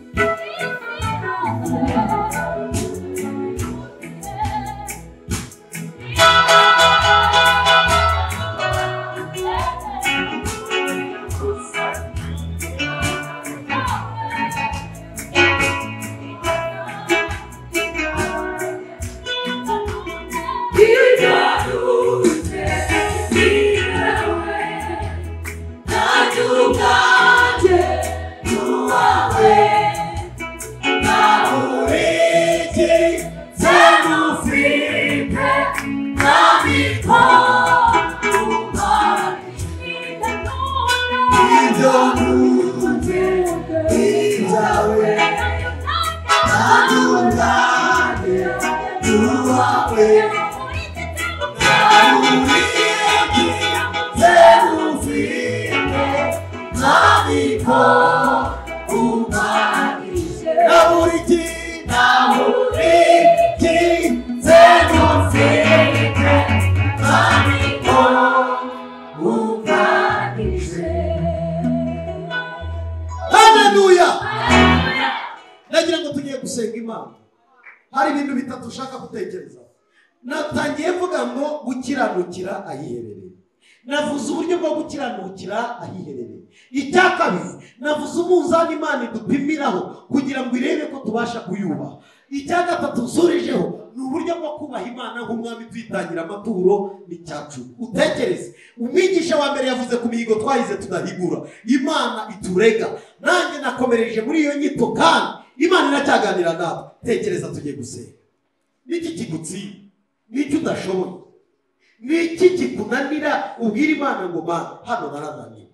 Hari ibintu bitatu ushaka gutekereza. Natangiye mvuga ngo gukiranukira ahiherereye. Navuze uburyo bwo gukiranukira ahiherereye. Icya kabiri navuze umunzani Imana idupimiraho kugira ngo irebe ko tubasha kuyubaha. Icya gatatu nsurejeho ni uburyo bwo kubaha Imana nk'umwami twitangira amaturo n'icyacu. Utekereze, umwigisha wa mbere yavuze ku mihigo twahize tudahigura. Imana iturega. Nanjye nakomereje muri iyo nyito kandi Imana iracyaganira nawe. Tekereza tugiye gusenga. Niki kigutsinda? Niki udashoboye? Niki kikunanira ubwira Imana ngo Mana hano narananiwe?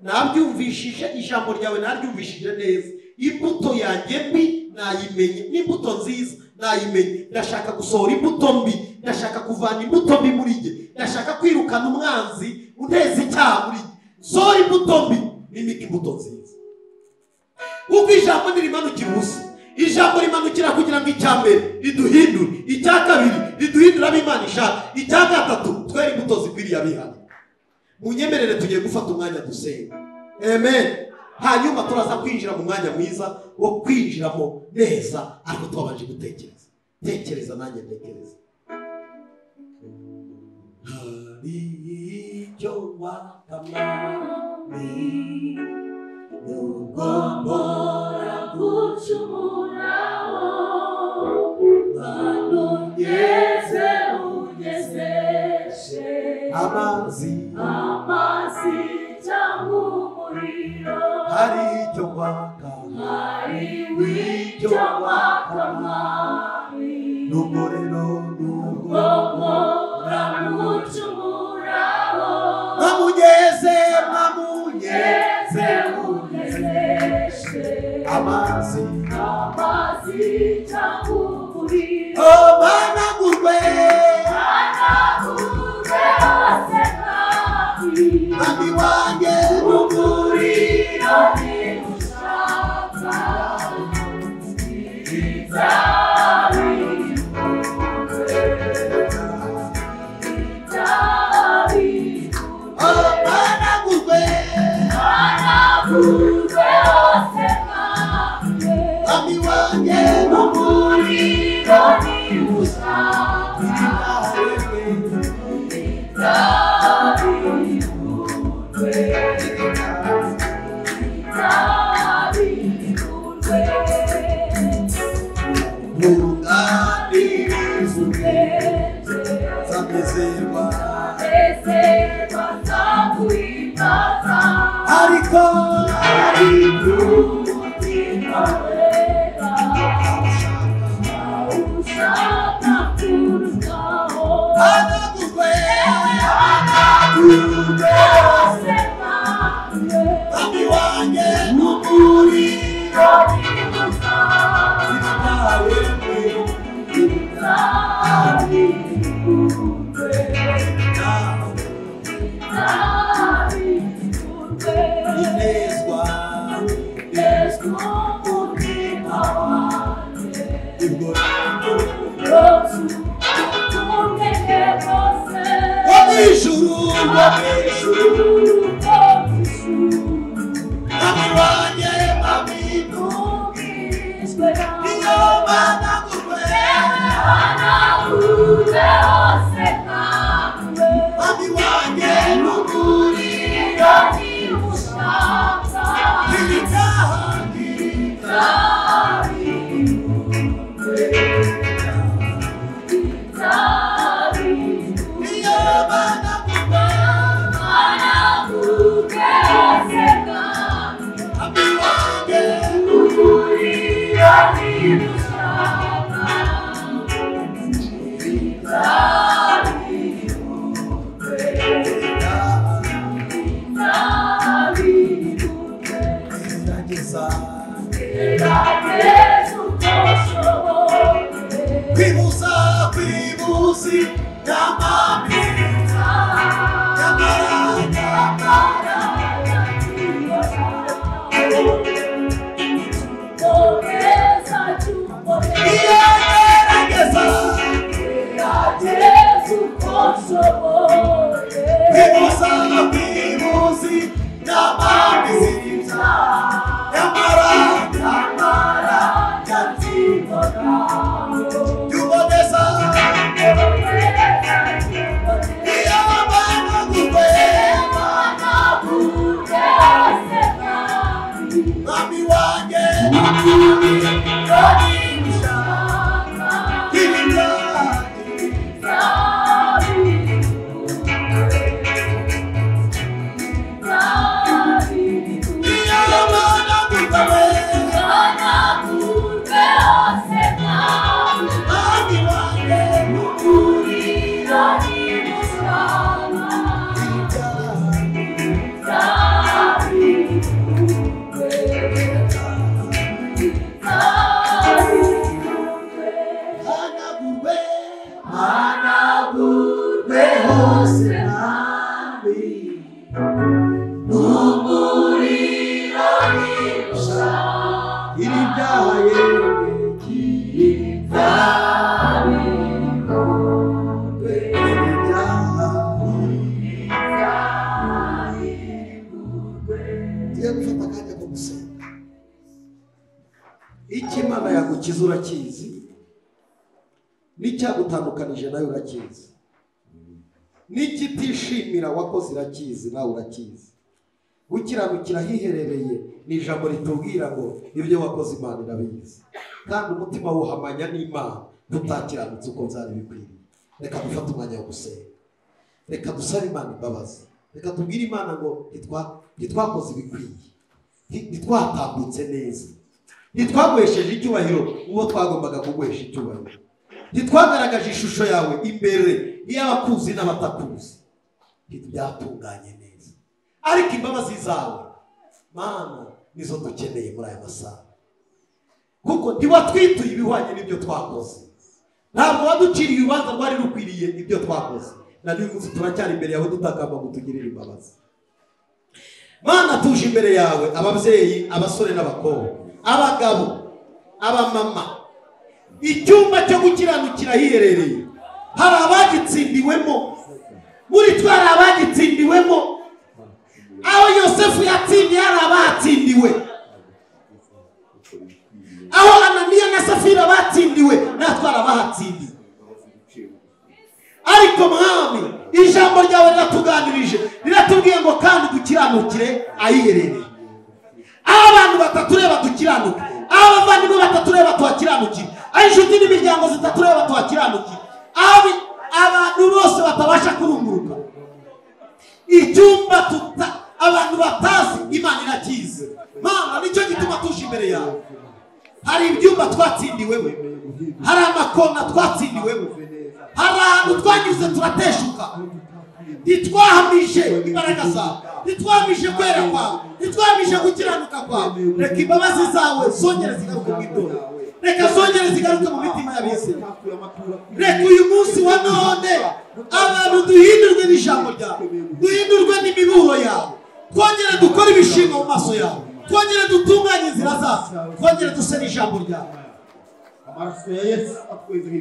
Nabyumvishije ijambo ryawe, naryumvishije neza. Imbuto yanjye mbi nayimenye, n'imbuto nziza nayimenye. Ndashaka gusohora imbuto mbi, ndashaka kuvana imbuto mbi muri jye, ndashaka kwirukana umwanzi unteza icyaha muri jye. Sohora imbuto mbi, nimika imbuto nziza. Uko ijambo nirimanukira ubusa, ijambo rimanukira kugira ngo icya mbere riduhindure, icya kabiri riduhindura ab'Imana ishaka, icya gatatu twere imbuto zikwiriye abihana. Munyemerere tugiye gufata umwanya dusenga. Amen. Hanyuma turaza kwinjira mu mwanya mwiza wo kwinjiramo neza, ariko twabanje gutekereza. Tekereza nanjye ntekereza. Hari icyo wakamami nugombora gucumuraho, banugeze ugezeshe amazi cyangwa umuriro. Hari icyo waka, hari icyo waka amazi cyangwa umuriro oh managurwe hose nabi Mwami wanjye umuriro ntiwushaka oh managurwe Mwami wanjye umuriro ntiwushaka Zamezerwa ariko ushaka kurutaho managurwe hose nawe Mwami wanjye umuriro ntiwushaka inezwa ibwo wabijuru Mwami wanjye Mwami iyo managurwe Mwami wanjye ibitaha iyo managurwe Mwami wanjye gerageza kwibuza kwibuzi n'amami iyo gerageza kwibuza kwibuzi n'amami nyamara yuboneza iyo managurwe Mwami wanjye iyo managurwe Mwami wanjye hanagurwe hose nabi iri byaha tugiye gufata akanya ko gusenga icyo Imana yagukiza urakizi n'icyagutandukanije nawe urakizi n'ikitishimira wakoze irakizi nawe urakizi gukiranukira hiherereye ni ijambo ritubwira ngo ibyo wakoze Imana irabizi kandi umutima wuhamanya n'Imana tutakiranutse uko byari bikwiriye reka dufate umwanya wo gusenga reka dusabe Imana imbabazi reka tubwire Imana ngo ntitwakoze ibikwiye ntitwatambutse neza ntitwaguhesheje icyubahiro uwo twagombaga kuguhesha icyubahiro ntitwagaragaje ishusho yawe imbere y'abakuzi n'abatakuzi ntibyatunganye neza ariko imbabazi zawe Mana nizo dukeneye muri aya masaha kuko ntiwatwituye ibihwanye n'ibyo twakoze, ntabwo waduciriye urubanza rwari rukwiriye ibyo twakoze. Na n'uyu munsi turacyari imbere yawe dutakamba ngo tugirire imbabazi. Mana, tuje imbere yawe ababyeyi, abasore n'abakobwa, abagabo, abamama. Icyumba cyo gukiranukira hiherereye, hari abagitsindiwemo, muri twe hari abagitsindiwemo. Aho Yosefu yatsindiye hari abatsindiwe, aho Ananiya na Safira batsindiwe natwe hari abahatsindiwe. Ariko Mwami, ijambo ryawe riratuganirije, riratubwiye ngo kandi dukiranukire ahiherereye. Aho abantu batatureba dukiranuke, aho abavandimwe batatureba tuhakiranukire, aho inshuti n'imiryango zitatureba tuhakiranukire, aho abantu bose batabasha kurunguruka. Icyumba abantu batazi Imana irakizi. Mana, nicyo gituma tuje imbere yawe. Hari ibyumba twatsindiwewe, hari amakona twatsindiwewe, hari ahantu twanyuze turateshuka, ntitwahamije imbaraga zawe, ntitwahamije kwera kwawe, ntitwahamije gukiranuka kwawe. Reka imbabazi zawe zongere zigaruke mu itorero, reka zongere zigaruke mu mitima y'abizera. Reka uyu munsi wa none abantu duhindurwe n'ijambo ryawe, duhindurwe n'imiburo yawe, twongere dukore ibishimwa mu maso yawe, twongere dutunganye inzira zacu, twongere duse n'ijambo ryawe.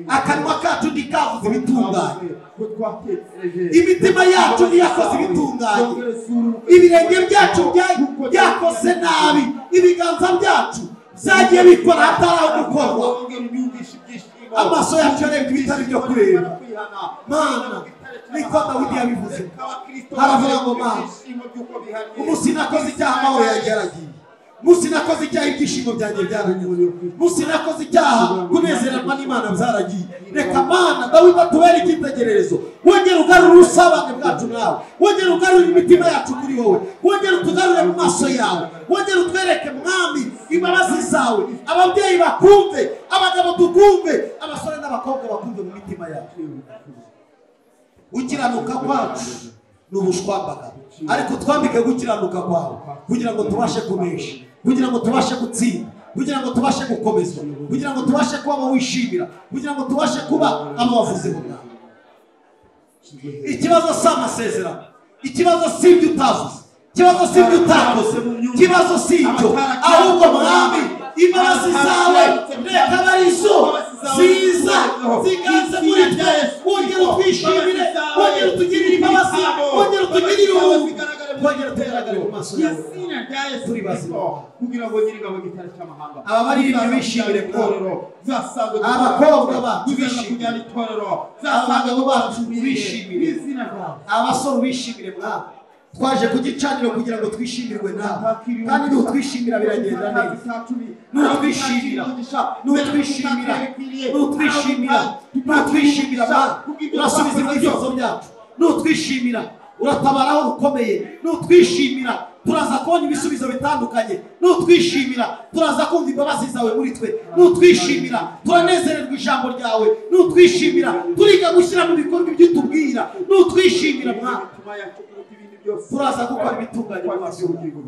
Akanwa kacu ntikavuze ibitunganye, imitima yacu ntiyakoze ibitunganye, ibirenge byacu byakoze nabi, ibiganza byacu byagiye bikora hataraho gukorwa, amaso yacu yarebye ibitari byo kureba. Mana, niko Dawidi yabivuze, haravuga ngo Mana, umunsi nakoze icyaha amahoro yanjye yaragiye, umunsi nakoze icyaha ibyishimo byanjye byaragiye, umunsi nakoze icyaha kunezererwa n'Imana byaragiye. Reka Mana, Dawidi atubere icyitegererezo, wongere ugarure ubusabane bwacu nawe, wongere ugarure imitima yacu kuri wowe, wongere utugarure mu maso yawe, wongere utwereke Mwami imbabazi zawe. Ababyeyi bakumve, abagabo tukumve, abasore n'abakobwa bakumve mu mitima yacu. Gukiranuka kwacu ni ubushwambaga, ariko twambike gukiranuka kwawe kugira ngo tubashe kunesha, kugira ngo tubashe gutsinda, kugira ngo tubashe gukomezwa, kugira ngo tubashe kuba abo wishimira, kugira ngo tubashe kuba abo wavuzeho. Ikibazo si amasezerano, ikibazo si ibyo utavuze, ikibazo si ibyo utakoze, ikibazo si ibyo, ahubwo Mwami, imbabazi zawe reka barizo ziza ziganze muri twe. Wongere utwishimire, wongere utugirire imbabazi, wongere utugirire ubuntu, wongere tugaragare mu maso yawe turi bazima, kugira ngo nyir'ingabo gitare cy'amahanga aba bari ibyo bishimire itorero, abakobwa bacu bishimire itorero, abagabo bacu bishimire, abasore bishimire. Mwami, twaje ku gicaniro kugira ngo twishimirwe nawe, kandi nutwishimira biragenda neza. Nutwishimira, nutwishimira, nutwishimira, nutwishimira Mana, urasubiza ibyifuzo byacu. Nutwishimira uratabaraho rukomeye, nutwishimira turaza kubona ibisubizo bitandukanye, nutwishimira turaza kumva imbabazi zawe muri twe, nutwishimira turanezererwa ijambo ryawe, nutwishimira turiga gushyira mu bikorwa ibyo utubwira, nutwishimira Mana turaza gukora ibitunganye mu maso y'ubugingo.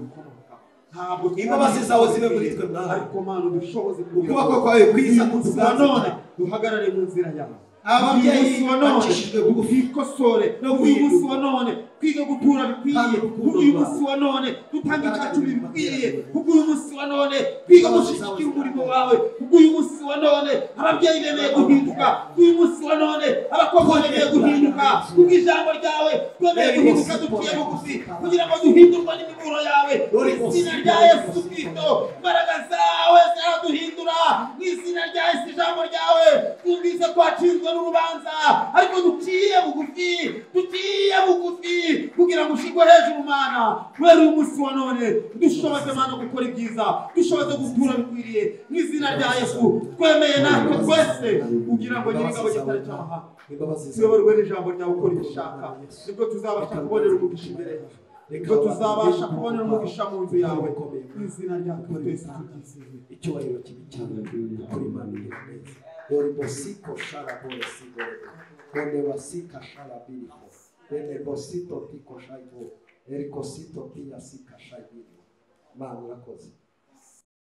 Imbabazi zawe zibe muri twe Mana, ariko Mana udushoboze ukuboko kwawe kwiza kutuganza, duhagarare mu nzira yawe. ababyeyi bacishijwe bugufi twikosore uyu munsi wa none, twiga gutura bikwiye uyu munsi wa none, dutanga icyacu bikwiriye uyu munsi wa none, twiga gushyigikira umurimo wawe uyu munsi wa none. Ababyeyi bemeye guhinduka uyu munsi wa none, abakobwa bemeye guhinduka kubw'ijambo ryawe, twemeye guhinduka duciye bugufi kugira ngo duhindurwe n'imiburo yawe. Mu izina rya Yesu Kristo, imbaraga zawe ziraduhindura. Mu izina rya Yesu, ijambo ryawe twumvise twacizwe n'urubanza, ariko duciye bugufi, duciye bugufi kugira ngo ushigwe hejuru Mana. Kubera uyu munsi wa none dushoboze Mana gukora ibyiza, dushoboze gutura bikwiriye. Mu izina rya Yesu twemeye natwe twese kugira ngo nyir'ingabo gitare cy'amahanga tuyoborwe n'ijambo ryawe ukora ibishaka, nibwo tuzabasha kubonera umugisha imbere yawe, nibwo tuzabasha kubonera umugisha mu nzu yawe. Mu izina rya Kristo tubyizeye. Icyubahiro kibi cyane kuri Imana igira neza. Dore bosiko sharabore sigore, dore basika sharabiriko, dore bosito tiko shaibo, erikosito pia sika shaibiri. Mana urakoze.